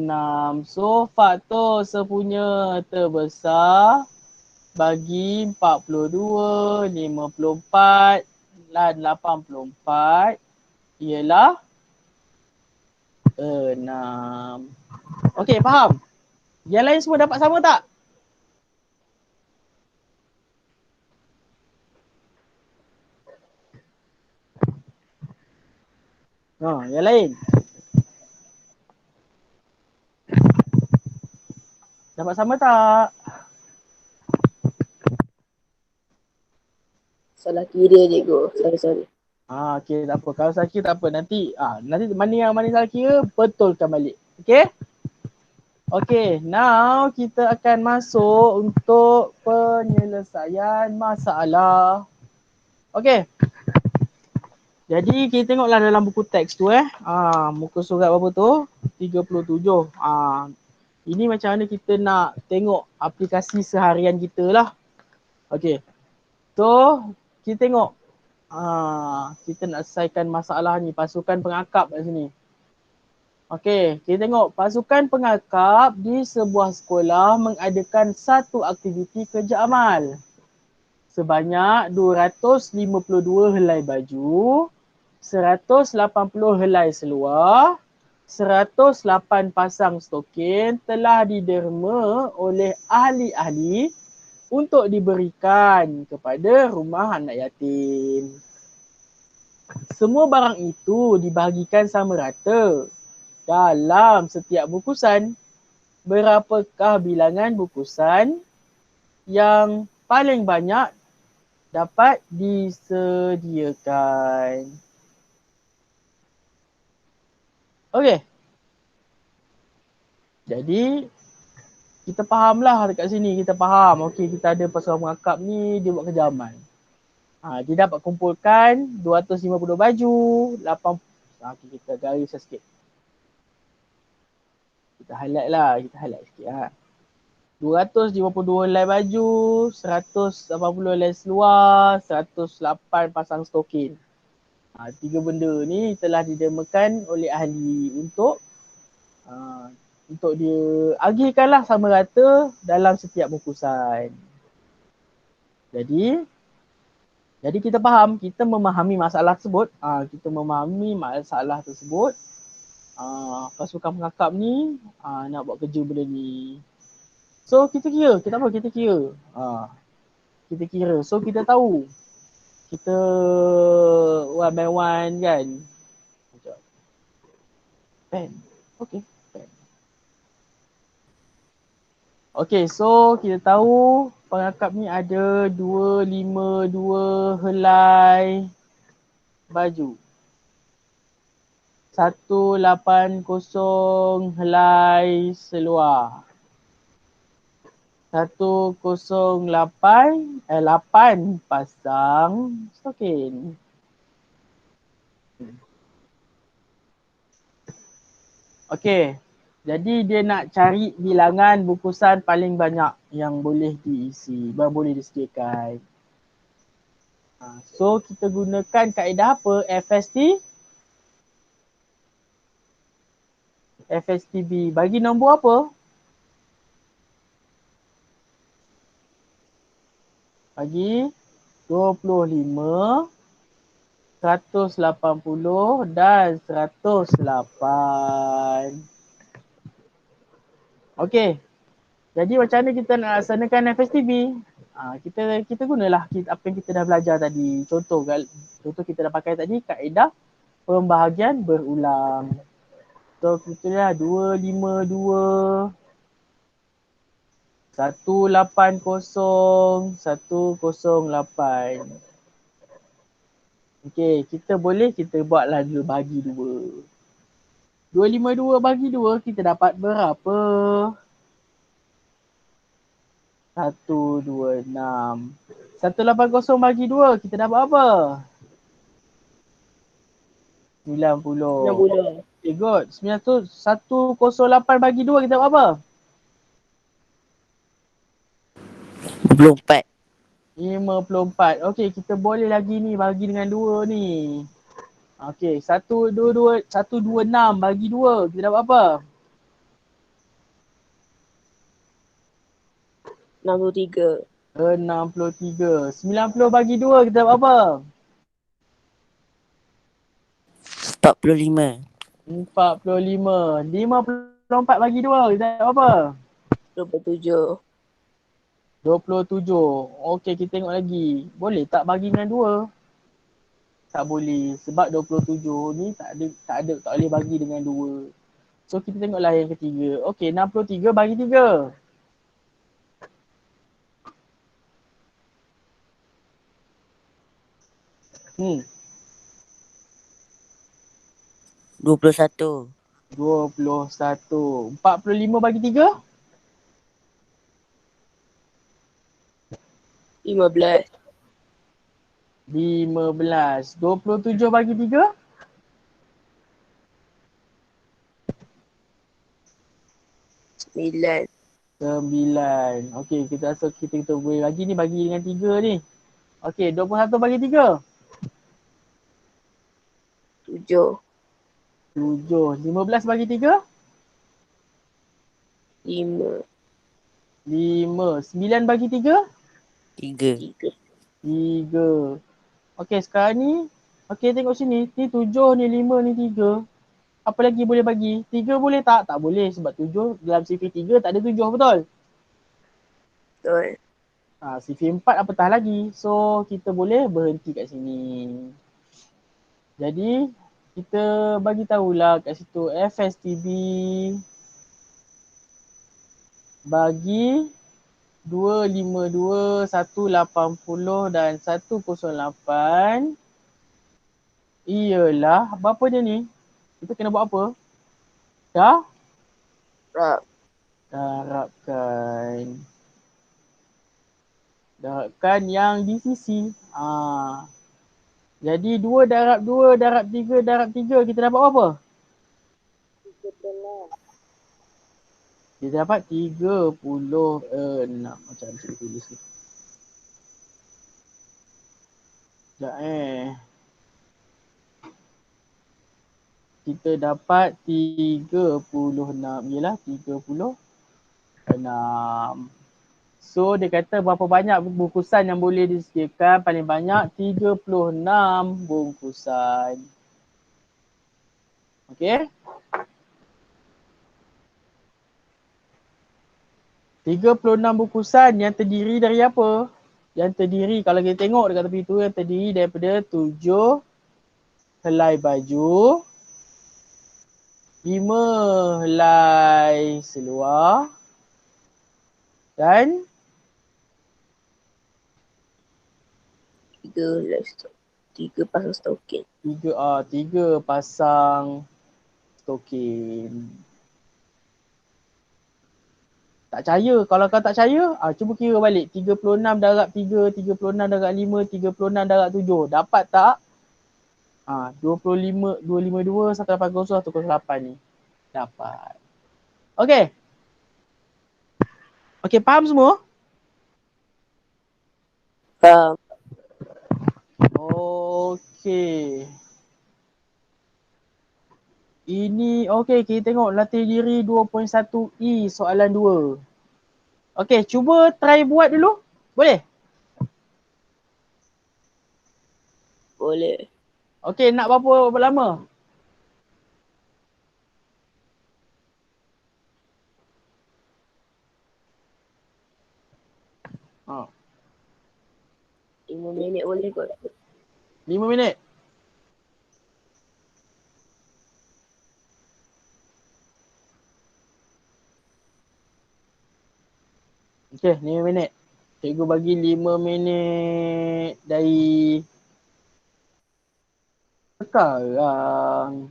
6. So, faktor sepunya terbesar bagi 42, 54 dan 84 ialah 6. Okey, faham? Yang lain semua dapat sama tak? Yang lain. Dapat sama tak? Salah kira cikgu. Sorry. Okey, tak apa. Kalau salah kira tak apa. Nanti mana salah kira, betulkan balik. Okey? Okey, now kita akan masuk untuk penyelesaian masalah. Okey. Jadi kita tengoklah dalam buku teks tu muka surat berapa tu? 37. Ini macam mana kita nak tengok aplikasi seharian kita lah. Okey. So, kita tengok kita nak selesaikan masalah ni, pasukan pengakap kat sini. Okey, kita tengok pasukan pengakap di sebuah sekolah mengadakan satu aktiviti kerja amal. Sebanyak 252 helai baju, 180 helai seluar, 108 pasang stokin telah diderma oleh ahli-ahli untuk diberikan kepada rumah anak yatim. Semua barang itu dibahagikan sama rata dalam setiap bungkusan. Berapakah bilangan bungkusan yang paling banyak dapat disediakan? Okey. Jadi kita fahamlah dekat sini, kita faham. Okey, kita ada pasukan pengakap ni, dia buat kerja amal. Dia dapat kumpulkan 252 baju, 8 okay, kita garis sikit. Kita highlight sikit 252 helai baju, 180 helai seluar, 108 pasang stokin. 3 benda ni telah didermakan oleh ahli untuk dia agihkanlah sama rata dalam setiap bungkusan. Jadi kita faham, kita memahami masalah tersebut. Pasukan pengakap ni nak buat kerja benda ni. So kita kira, kita apa? Kita kira. Kita kira. So kita tahu. Kita one by one kan. Sekejap. Pen. Okay. Pen. Okay, so kita tahu pengakap ni ada 252 helai baju. 180 helai seluar. 108 8 pasang stokin. Okey. Jadi dia nak cari bilangan bungkusan paling banyak yang boleh diisi, yang boleh disediakan. So kita gunakan kaedah apa? FSTB. Bagi nombor apa? Bagi 25, 180 dan 108. Okey. Jadi macam mana kita nak laksanakan FSTB? Kita gunalah apa yang kita dah belajar tadi. Contoh kita dah pakai tadi kaedah pembahagian berulang. So kita dah 252 180 108. Okey, kita buatlah dulu bagi 2. 252 bagi 2 kita dapat berapa? 126. 180 bagi 2 kita dapat apa? 90. 60. Okay, good. 108 bagi 2 kita dapat apa? 54. 54. Okey, kita boleh lagi ni bagi dengan 2 ni. Okey, 126 bagi 2 kita dapat apa? 63. 63. 90 bagi 2 kita dapat apa? 45. 45. 54 bagi 2 kita dapat apa? 27. 27. Okey, kita tengok lagi. Boleh tak bagi dengan 2? Tak boleh sebab 27 ni tak boleh bagi dengan 2. So kita tengoklah yang ketiga. Okey, 63 bagi 3. 21. 21. 45 bagi 3? 15. 15. 27 bagi 3? 9. 9. Okey, kita rasa kita boleh bagi dengan 3 ni. Okey, 21 bagi 3? 7. 7. 15 bagi 3? 5. 5. 9 bagi 3? 3. 3. Okey, sekarang ni. Okey, tengok sini. Ni 7, ni 5, ni 3. Apa lagi boleh bagi? 3 boleh tak? Tak boleh sebab 7 dalam CV3 tak ada 7, betul? Betul. CV4 apatah lagi. So, kita boleh berhenti kat sini. Jadi, kita bagi tahulah kat situ FSTB bagi 252, 180 dan 108 ialah berapa dia ni? Kita kena buat apa? Darabkan yang di sisi. Jadi 2 darab 2 darab 3 darab 3 kita dapat apa? Kita dapat 36. Macam mana saya tulis ni? Sekejap Kita dapat 36. Yelah 36. So dia kata berapa banyak bungkusan yang boleh disediakan? Paling banyak 36 bungkusan. Okay. 36 bungkusan yang terdiri dari apa? Yang terdiri, kalau kita tengok dekat tepi tu, yang terdiri daripada 7 helai baju, 5 helai seluar dan 3 pasang stokin. 3 pasang stokin. Tak percaya. Kalau kau tak percaya, cuba kira balik. 36 darab 3, 36 darab 5, 36 darab 7. Dapat tak? 25, 252, 180, 108 ni. Dapat. Okey. Okey, faham semua? Faham. Okey. Ini, okey, kita tengok latih diri 2.1E soalan 2. Okey, cuba try buat dulu. Boleh? Boleh. Okey, nak berapa lama? Ha, 5 minit boleh kot. 5 minit. Okey, 5 minit. Cikgu bagi 5 minit dari sekarang.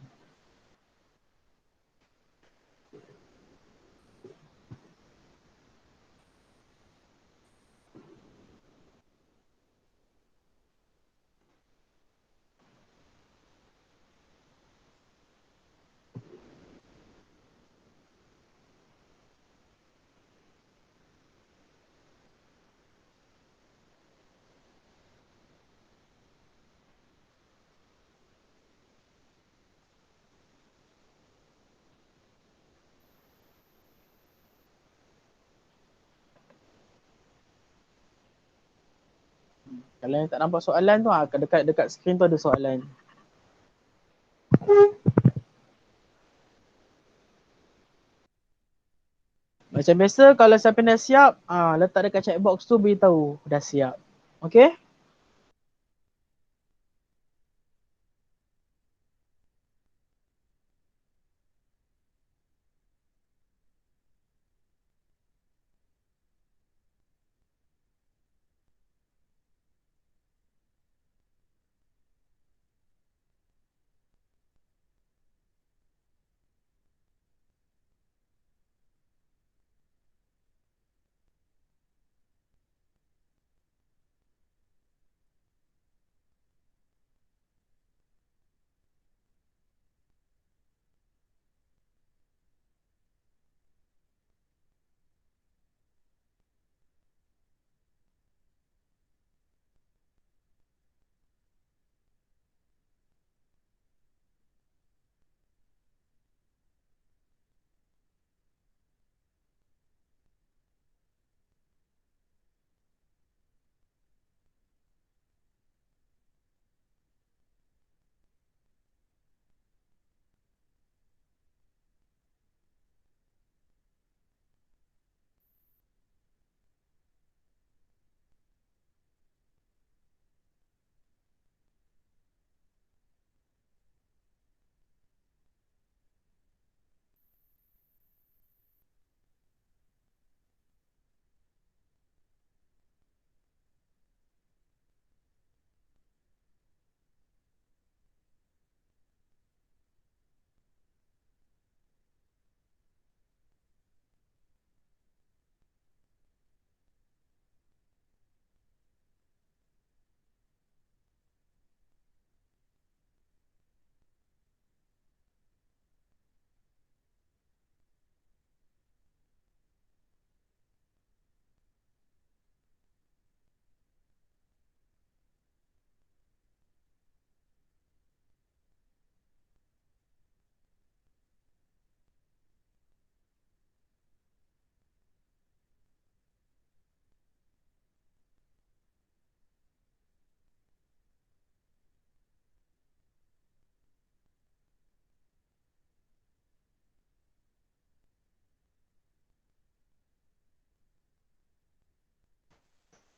Kalau yang tak nampak soalan tu, dekat skrin tu ada soalan. Macam biasa, kalau siapa dah siap, letak dekat chat box tu beritahu dah siap. Okey?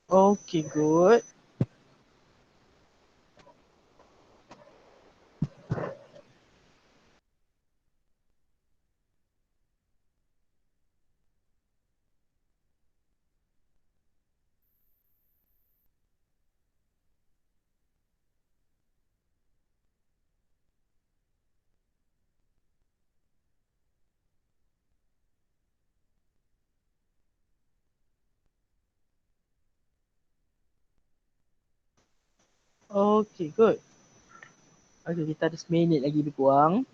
Okay, good. Okay, good. Okay, kita ada 1 minit lagi lebih kurang.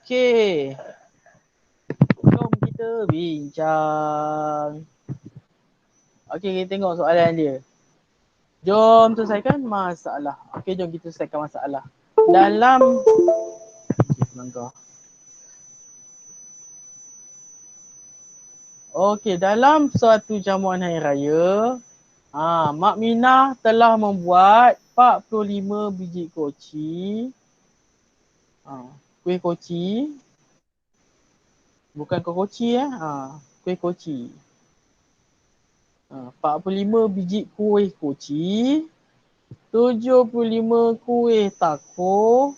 Okay. Jom kita bincang. Okay, kita tengok soalan dia. Jom selesaikan masalah. Okay, jom kita selesaikan masalah. Dalam Okey, dalam suatu jamuan hari raya, Mak Minah telah membuat 45 biji koci. Kuih koci. Bukan kokoci kuih koci. 45 biji kuih koci, 75 kuih taco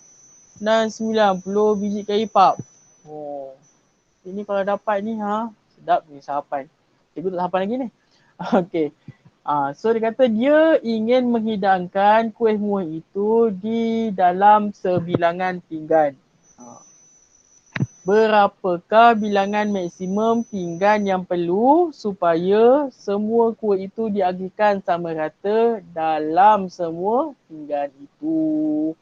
dan 90 biji kari pap. Oh. Ini kalau dapat ni sedap ni sarapan. Cikgu tak sarapan lagi ni. Okey. So dia kata dia ingin menghidangkan kuih muih itu di dalam sebilangan pinggan. Berapakah bilangan maksimum pinggan yang perlu supaya semua kuih itu diagihkan sama rata dalam semua pinggan itu?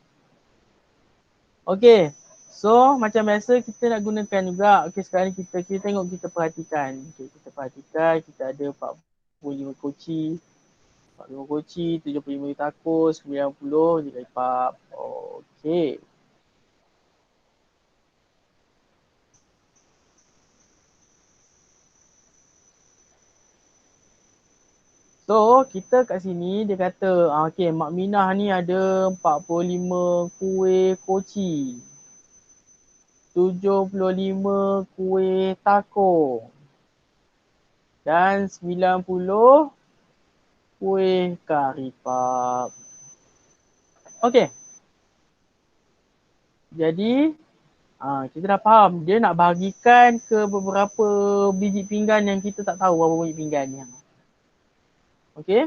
Okey. So macam biasa kita nak gunakan juga. Okey, sekarang kita tengok, kita perhatikan. Okey, kita perhatikan kita ada 45 koci. 45 koci, 75 taco, 90 di pap. Okey. So kita kat sini dia kata okey, Mak Minah ni ada 45 kuih koci. 75 kuih taco. Dan 90 kuih kari pap. Okey. Jadi kita dah faham dia nak bahagikan ke beberapa biji pinggan yang kita tak tahu berapa biji pinggan ni. Okey.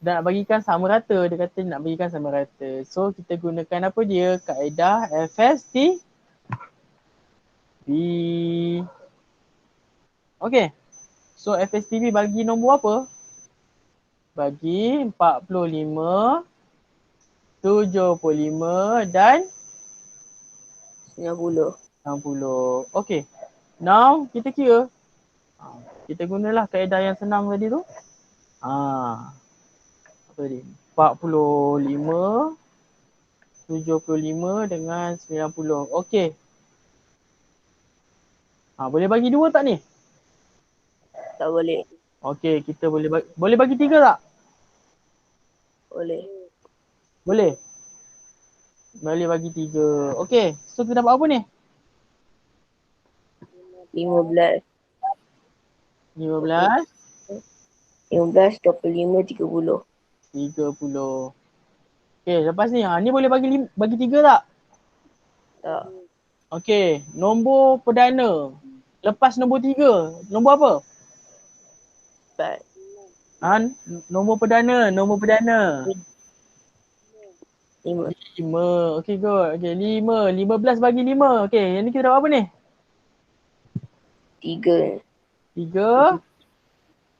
Dan nak bagikan sama rata. Dia kata nak bagikan sama rata. So kita gunakan apa dia? Kaedah FST. Okey. So FSTB bagi nombor apa? Bagi 45, 75 dan 90. 60. Okey. Now kita kira. Kita gunalah kaedah yang senang tadi tu. Apa tadi? 45, 75 dengan 90. Okey. Boleh bagi 2 tak ni? Tak boleh. Okey, kita boleh bagi 3 tak? Boleh. Boleh. Boleh bagi 3. Okey, so kita dapat apa ni? 15. 15, 15, 25, 30. 30. Okey, lepas ni, ni boleh bagi 3 tak? Tak. Okey, nombor perdana. Lepas nombor 3, nombor apa? 4. Nombor perdana. 5. 5. Okey, good. Okey, 5. 15 bagi 5. Okey, yang ni kita dapat apa ni? 3. 3,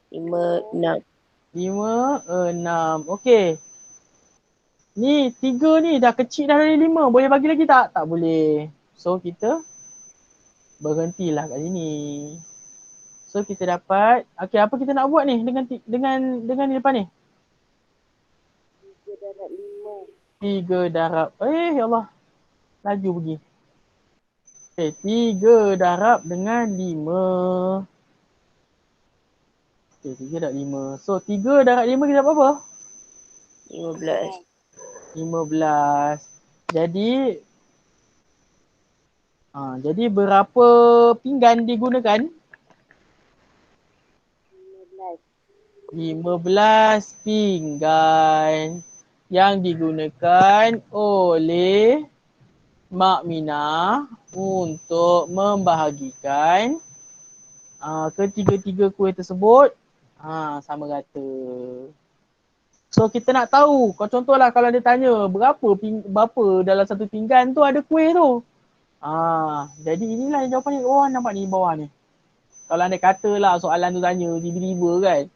5, 6. 5, 6. Okey. Ni 3 ni dah kecil dah dari 5. Boleh bagi lagi tak? Tak boleh. So, kita berhentilah kat sini. So, kita dapat. Okey, apa kita nak buat ni dengan ni depan ni? 3 darab. Ya Allah. Laju pergi. Okay, 3 darab dengan 5. Okay, 3 darab 5. So, 3 darab 5 kita dapat apa? 15. 15. Jadi berapa pinggan digunakan? 15 pinggan yang digunakan oleh Mak Mina untuk membahagikan ketiga-tiga kuih tersebut sama rata. So kita nak tahu, contohlah kalau dia tanya berapa dalam satu pinggan tu ada kuih tu. Jadi inilah jawapan ni. Oh, nampak ni bawah ni. Kalau anda katalah soalan tu tanya tiba-tiba kan.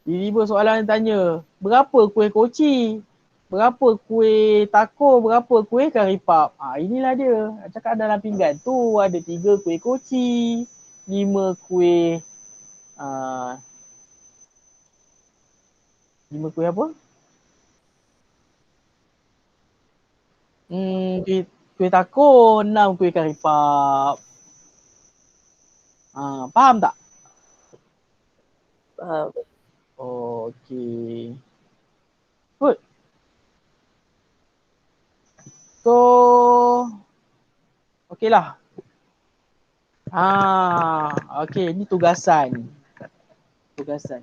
Tiba-tiba soalan tanya, berapa kuih koci? Berapa kuih taco? Berapa kuih kari pap? Inilah dia. Cakap dalam pinggan tu ada 3 kuih koci, 5 kuih 5 kuih apa? Kuih taco, 6 kuih kari pap. Faham tak? Faham. Okey. Good. So, okeylah. Okey, ni tugasan.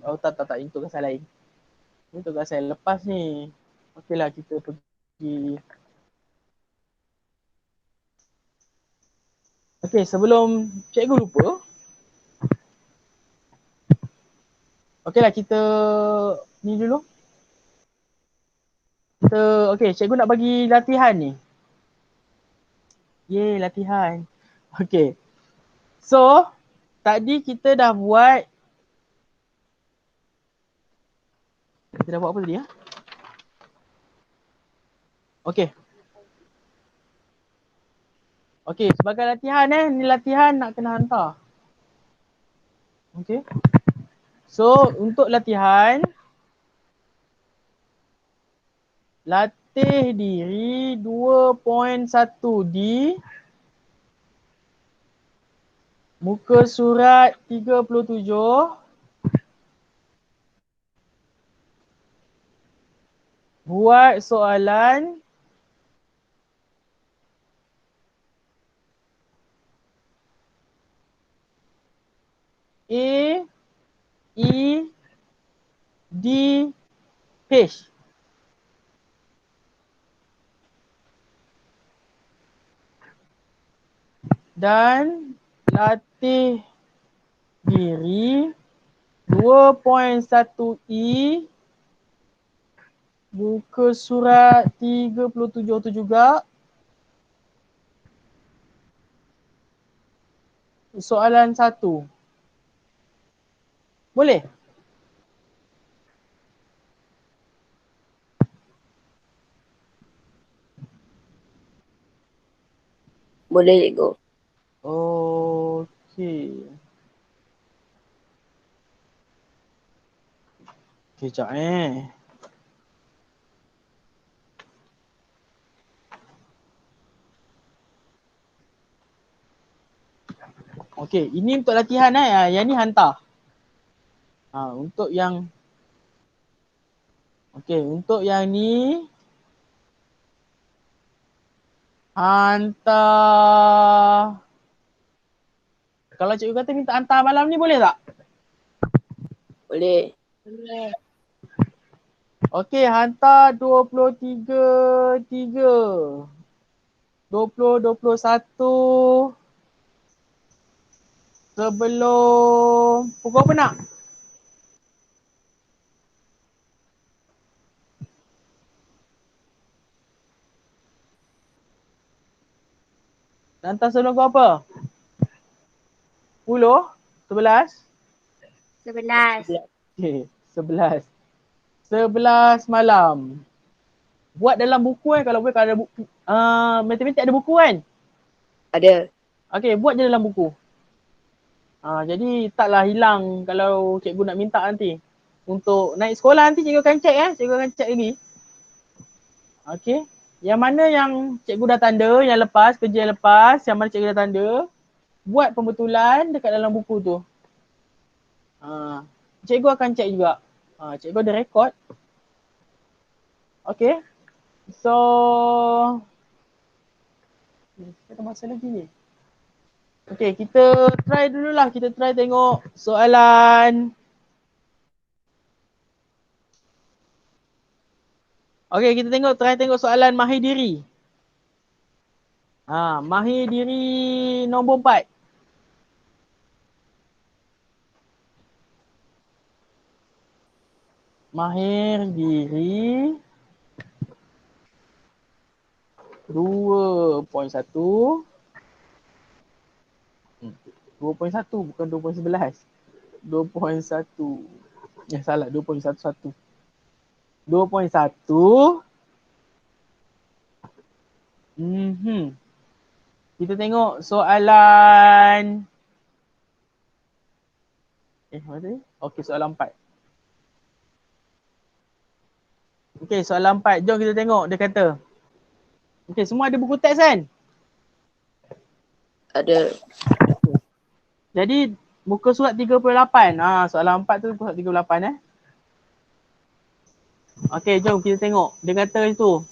Oh, tak. Ini tugasan lain. Ini tugasan lepas ni. Okeylah, kita pergi. Okey, sebelum cikgu lupa. Okeylah, kita ni dulu. Okey, cikgu nak bagi latihan ni. Yeay, latihan. Okey. So, tadi kita dah buat. Kita dah buat apa tadi ya? Okey. Okey, sebagai latihan ni latihan nak kena hantar. Okey. So, untuk latihan, latih diri 2.1D, muka surat 37, buat soalan A, E, D, H. Dan latih diri 2.1E, muka surat 37 tu juga. Soalan 1. Boleh? Boleh cikgu. Okey. Kejap Okey, ini untuk latihan yang ni hantar. Untuk yang untuk yang ni hantar. Kalau cikgu kata minta hantar malam ni boleh tak? Boleh. Okey, hantar 23.3. 20.21 sebelum pukul apa nak? Hantar sebelum pukul apa? 10? 11? 11. Okey, 11. 11 malam. Buat dalam buku kalau boleh, kalau ada buku. Matematik ada buku kan? Ada. Okey, buat je dalam buku. Jadi taklah hilang kalau cikgu nak minta nanti. Untuk naik sekolah nanti cikgu akan check cikgu akan check lagi. Okey. Yang mana yang cikgu dah tanda, yang lepas, kerja yang lepas, yang mana cikgu dah tanda, buat pembetulan dekat dalam buku tu. Cikgu akan check juga. Cikgu ada rekod. Okey. So, ada masa lagi ni. Okey, kita try dululah. Kita try tengok soalan. Okey, kita try tengok soalan mahir diri. Mahir diri nombor 4. Mahir diri 2.1. 2.1 bukan 2.11. 2.1. Salah, 2.11. 2.1. Kita tengok soalan. Mana tadi? Okey, soalan 4. Okey, soalan 4. Jom kita tengok. Dia kata. Okey, semua ada buku teks kan? Ada. Jadi, muka surat 38. Soalan 4 tu muka surat 38 Okey, jom kita tengok. Dia kata itu.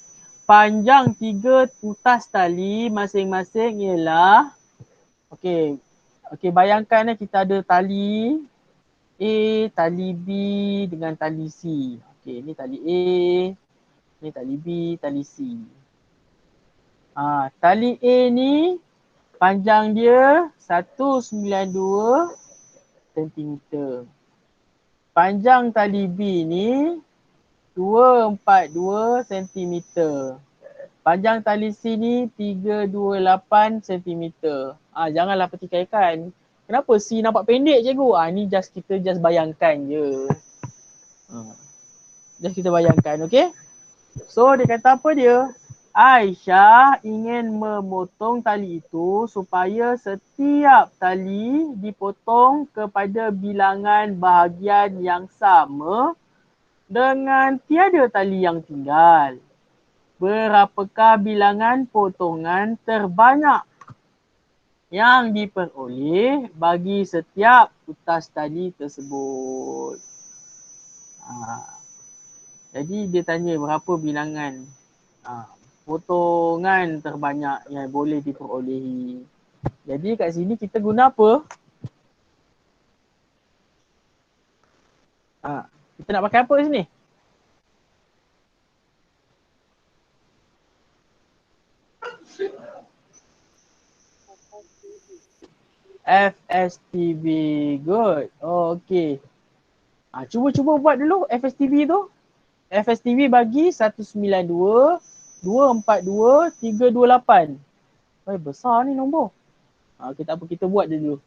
Panjang 3 utas tali masing-masing ialah. Okey, bayangkan kita ada tali A, tali B dengan tali C. Okey, ni tali A, ni tali B, tali C. Tali A ni panjang dia 192 cm. Panjang tali B ni 242 cm. Panjang tali C ni 328 cm. Janganlah pertikaikan. Kenapa C nampak pendek cikgu? Ni kita bayangkan je. Just kita bayangkan, okey? So dia kata apa dia? Aisyah ingin memotong tali itu supaya setiap tali dipotong kepada bilangan bahagian yang sama dengan tiada tali yang tinggal. Berapakah bilangan potongan terbanyak yang diperoleh bagi setiap utas tali tersebut? Jadi dia tanya berapa bilangan potongan terbanyak yang boleh diperolehi. Jadi kat sini kita guna apa? Kita nak pakai apa kat sini? FSTB. Good. Okay. Cuba buat dulu FSTB tu. FSTB bagi 192, 242, 328. Besar ni nombor. Kita buat dia dulu.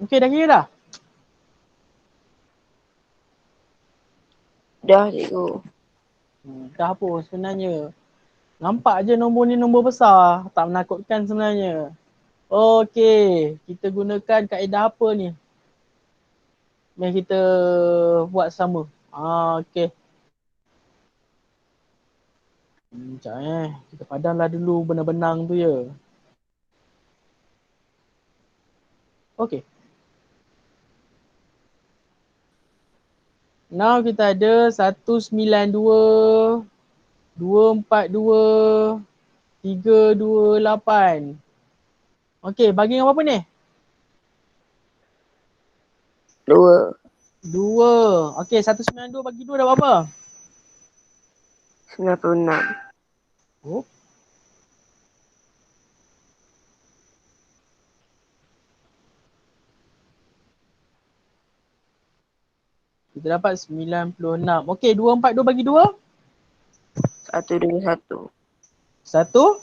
Okey, dah kira dah? Dah cikgu. Dah pun sebenarnya. Nampak je nombor ni nombor besar. Tak menakutkan sebenarnya. Okey, kita gunakan kaedah apa ni? Mari kita buat sama. Okey. Sekejap kita padamlah dulu benang-benang tu ya. Okey. Now kita ada 192, 242, 328. Okey, bagi yang berapa ni? 2. 2. Okey, 192 bagi 2 dah berapa? 96. Oh. Kita dapat 96. Okey, 242 bagi 2? 121. 1,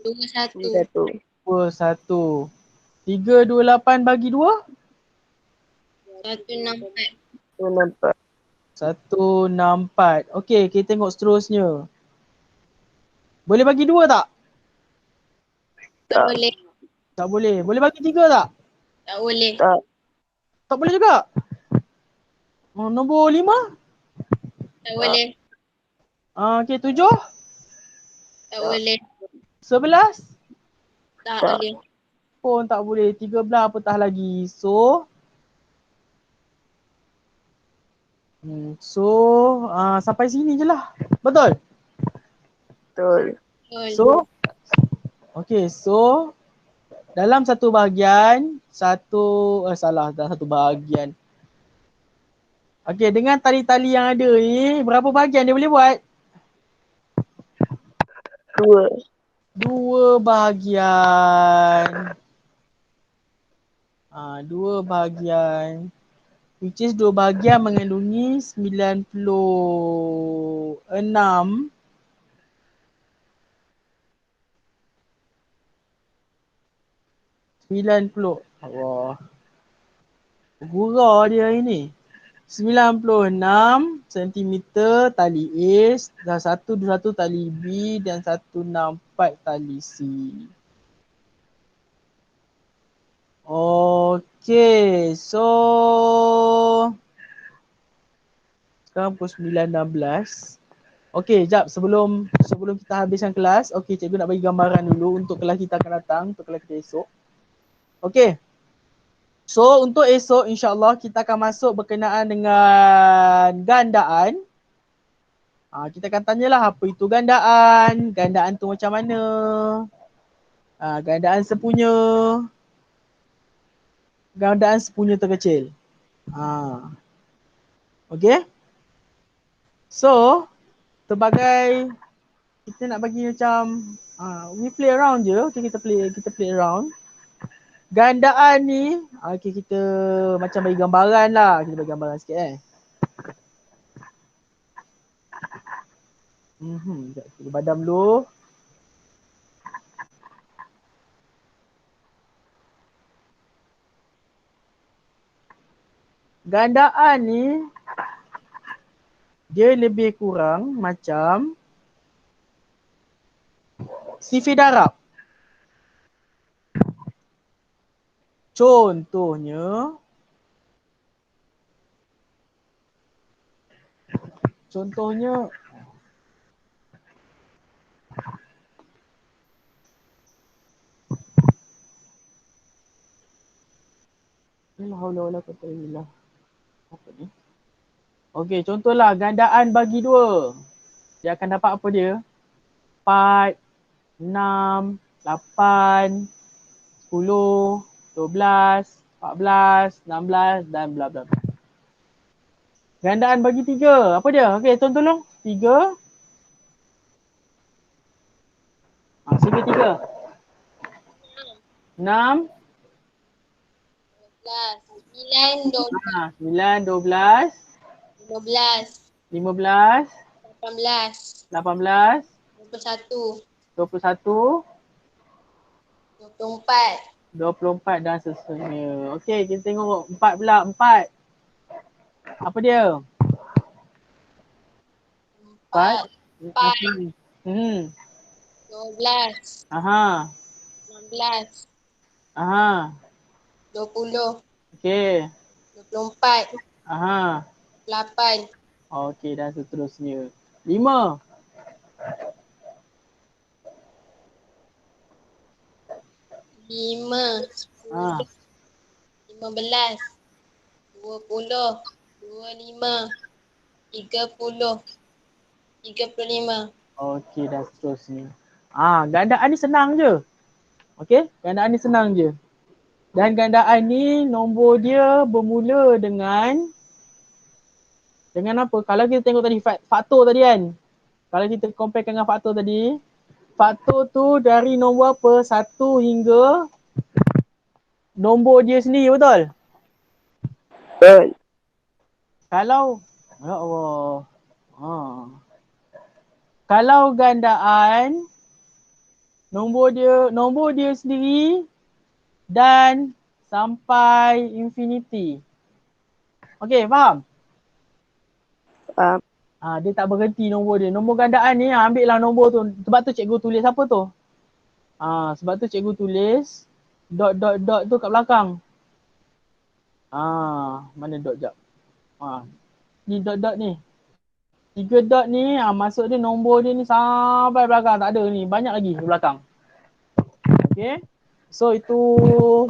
21. 2, 1. 328 bagi 2? 164. 164. 164. Okey, kita tengok seterusnya. Boleh bagi 2 tak? Tak boleh. Tak boleh. Boleh bagi 3 tak? Tak boleh. Tak. Tak boleh juga? Nombor 5? Tak boleh. Okey, 7? Tak boleh. 11? Tak Tak. boleh. Pun tak boleh. 13 apatah lagi. So, sampai sini je lah. Betul? Betul. Betul. So, okey, so dalam satu bahagian, dalam satu bahagian. Okey, dengan tali-tali yang ada ni, berapa bahagian dia boleh buat? 2. 2 bahagian. 2 bahagian. Which is 2 bahagian mengandungi 96. Allah. Gurau dia ini. 96 cm tali A, dan 121 tali B dan 164 tali C. Okay, so sekarang pukul 9.16. Okay, jap sebelum kita habiskan kelas, okay, cikgu nak bagi gambaran dulu untuk kelas kita akan datang, untuk kelas kita esok. Okay. So untuk esok insyaAllah kita akan masuk berkenaan dengan gandaan. Kita akan tanyalah apa itu gandaan, gandaan tu macam mana, gandaan sepunya, gandaan sepunya terkecil. Okay. So sebagai kita nak bagi macam we play around je, okay, kita play around. Gandaan ni, okay, kita macam bagi gambaran lah. Kita bagi gambaran sikit Sekejap, kita badam dulu. Gandaan ni, dia lebih kurang macam CV darab. Contohnya apa ni? Okey, contohlah gandaan bagi 2. Dia akan dapat apa dia? 4, 6, 8, 10, 12, 14, 16 dan bla bla bla. Gandaan bagi 3. Apa dia? Okey, tolong. 3. Sini 3. 6. 9, 9, 12. 12, 15. 18, 18. 21, 21. 24, 24 dan seterusnya. Okey, kita tengok 4 pula. 4. Apa dia? 4. 4, Hmm. 12, Aha. 16, Aha. 20, Okey. 24, Aha. 8, Okey, dan seterusnya. 5. 5, Ha. 15, 20, 25, 30, 35. Okey, dan seterusnya. Gandaan ni senang je. Okey, gandaan ni senang je. Dan gandaan ni nombor dia bermula dengan apa? Kalau kita tengok tadi faktor tadi kan. Kalau kita compare dengan faktor tadi, faktor tu dari nombor apa? 1 hingga nombor dia sendiri, betul? Betul. Kalau ya Allah. Ha. Kalau gandaan nombor dia sendiri dan sampai infinity. Okey, faham? Faham. Dia tak berhenti nombor dia. Nombor gandaan ni ambil lah nombor tu. Sebab tu cikgu tulis apa tu? Sebab tu cikgu tulis dot tu kat belakang. Mana dot jap? Ni dot ni. 3 dot ni maksud dia nombor dia ni sampai belakang. Tak ada ni. Banyak lagi di belakang. Okay. So itu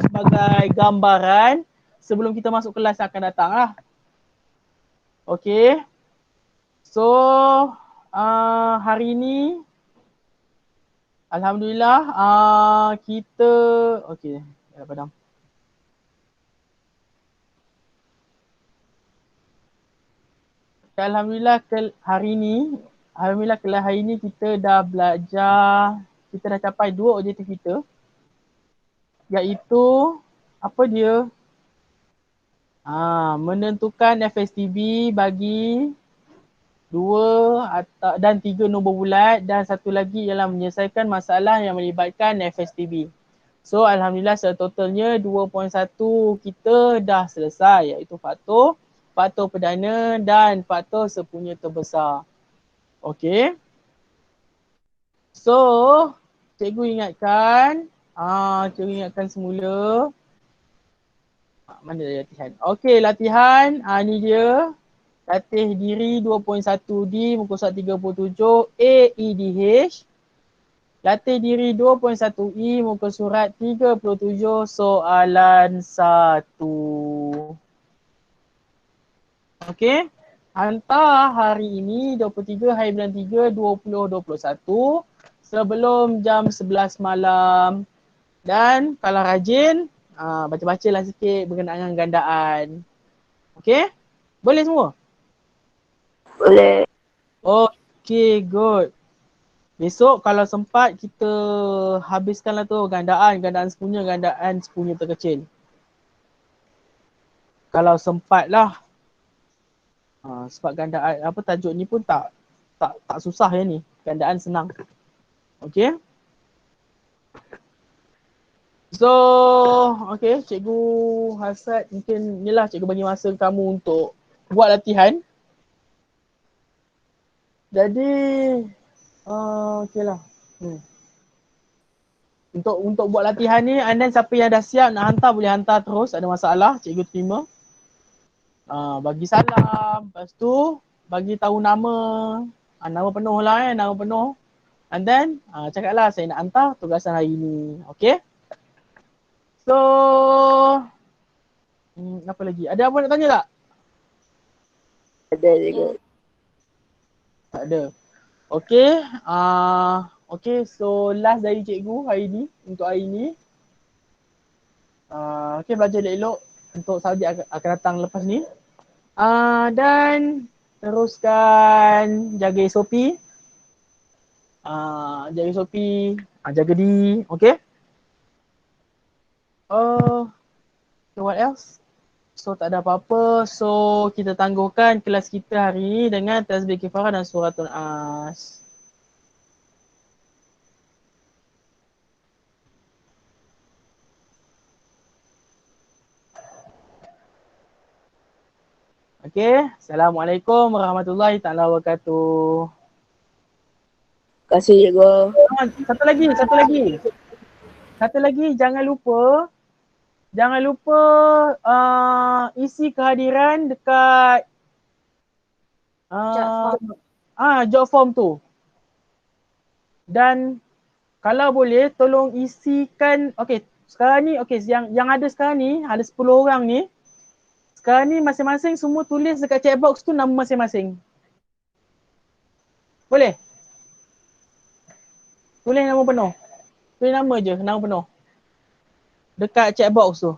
sebagai gambaran sebelum kita masuk kelas yang akan datang lah. Okay. So hari ni Alhamdulillah kita okey, dah padam. Alhamdulillah kelas hari ni kita dah belajar, kita dah capai 2 objektif kita, iaitu apa dia? Menentukan FSTB bagi 2 dan 3 nombor bulat, dan satu lagi ialah menyelesaikan masalah yang melibatkan FSTB. So Alhamdulillah setotalnya 2.1 kita dah selesai, iaitu faktor perdana dan faktor sepunya terbesar. Okay. So cikgu ingatkan semula. Mana latihan? Okay, latihan ni dia. Latih diri 2.1D muka surat 37 AEDH. Latih diri 2.1E muka surat 37 soalan 1. Okey. Hantar hari ini 23 hari bulan 3 2021 sebelum jam 11 malam. Dan kalau rajin baca-bacalah sikit berkenaan dengan gandaan. Okey? Boleh semua? Boleh. Okay, good. Besok kalau sempat kita habiskanlah tu gandaan sepunya terkecil. Kalau sempat lah. Sebab gandaan tajuk ni pun tak susah ya ni. Gandaan senang. Okay. So, okay, cikgu hasad mungkin inilah cikgu bagi masa kamu untuk buat latihan. Jadi okey lah. Untuk buat latihan ni, anda siapa yang dah siap nak hantar boleh hantar terus, ada masalah, cikgu terima. Bagi salam, lepas tu bagi tahu nama, nama penuh lah nama penuh. And then cakaplah saya nak hantar tugasan hari ni. Okay. So apa lagi? Ada apa nak tanya tak? Ada juga. Tak ada. Okay. Okay, so last dari cikgu untuk hari ni. Okay, belajar elok-elok untuk subjek akan datang lepas ni. Dan teruskan jaga SOP. Jaga SOP, jaga diri, okay? So what else? So tak ada apa-apa. So kita tangguhkan kelas kita hari ni dengan tasbih kifarah dan suratul As. Okey. Assalamualaikum warahmatullahi taala wabarakatuh. Terima kasih cikgu. Satu lagi, satu lagi. Satu lagi, jangan lupa isi kehadiran dekat job form tu. Dan kalau boleh tolong isikan, okey, sekarang ni okey, yang ada sekarang ni ada 10 orang ni. Sekarang ni masing-masing semua tulis dekat chat box tu nama masing-masing. Boleh? Tulis nama penuh. Tulis nama je, nama penuh. Dekat chat box tu.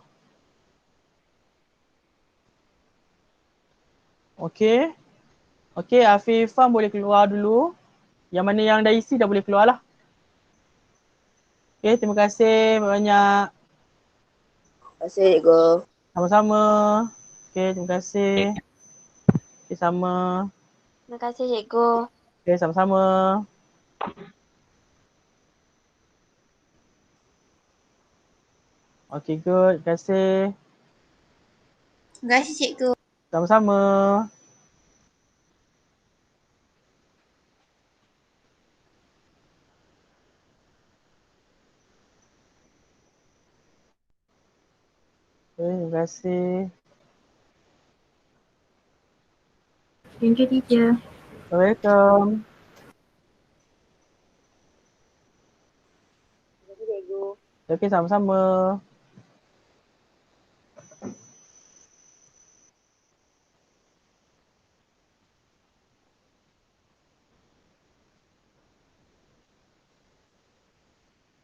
Okey. Okey, Afifah boleh keluar dulu. Yang mana yang dah isi dah boleh keluar lah. Okey, terima kasih banyak. Terima kasih cikgu. Sama-sama. Okey, terima kasih. Okey, sama. Terima kasih cikgu. Okey, sama-sama. Okey, good. Terima kasih. Terima kasih cikgu. Sama-sama. Okay, terima kasih. Thank you teacher. Welcome. Terima kasih cikgu. Okey, sama-sama.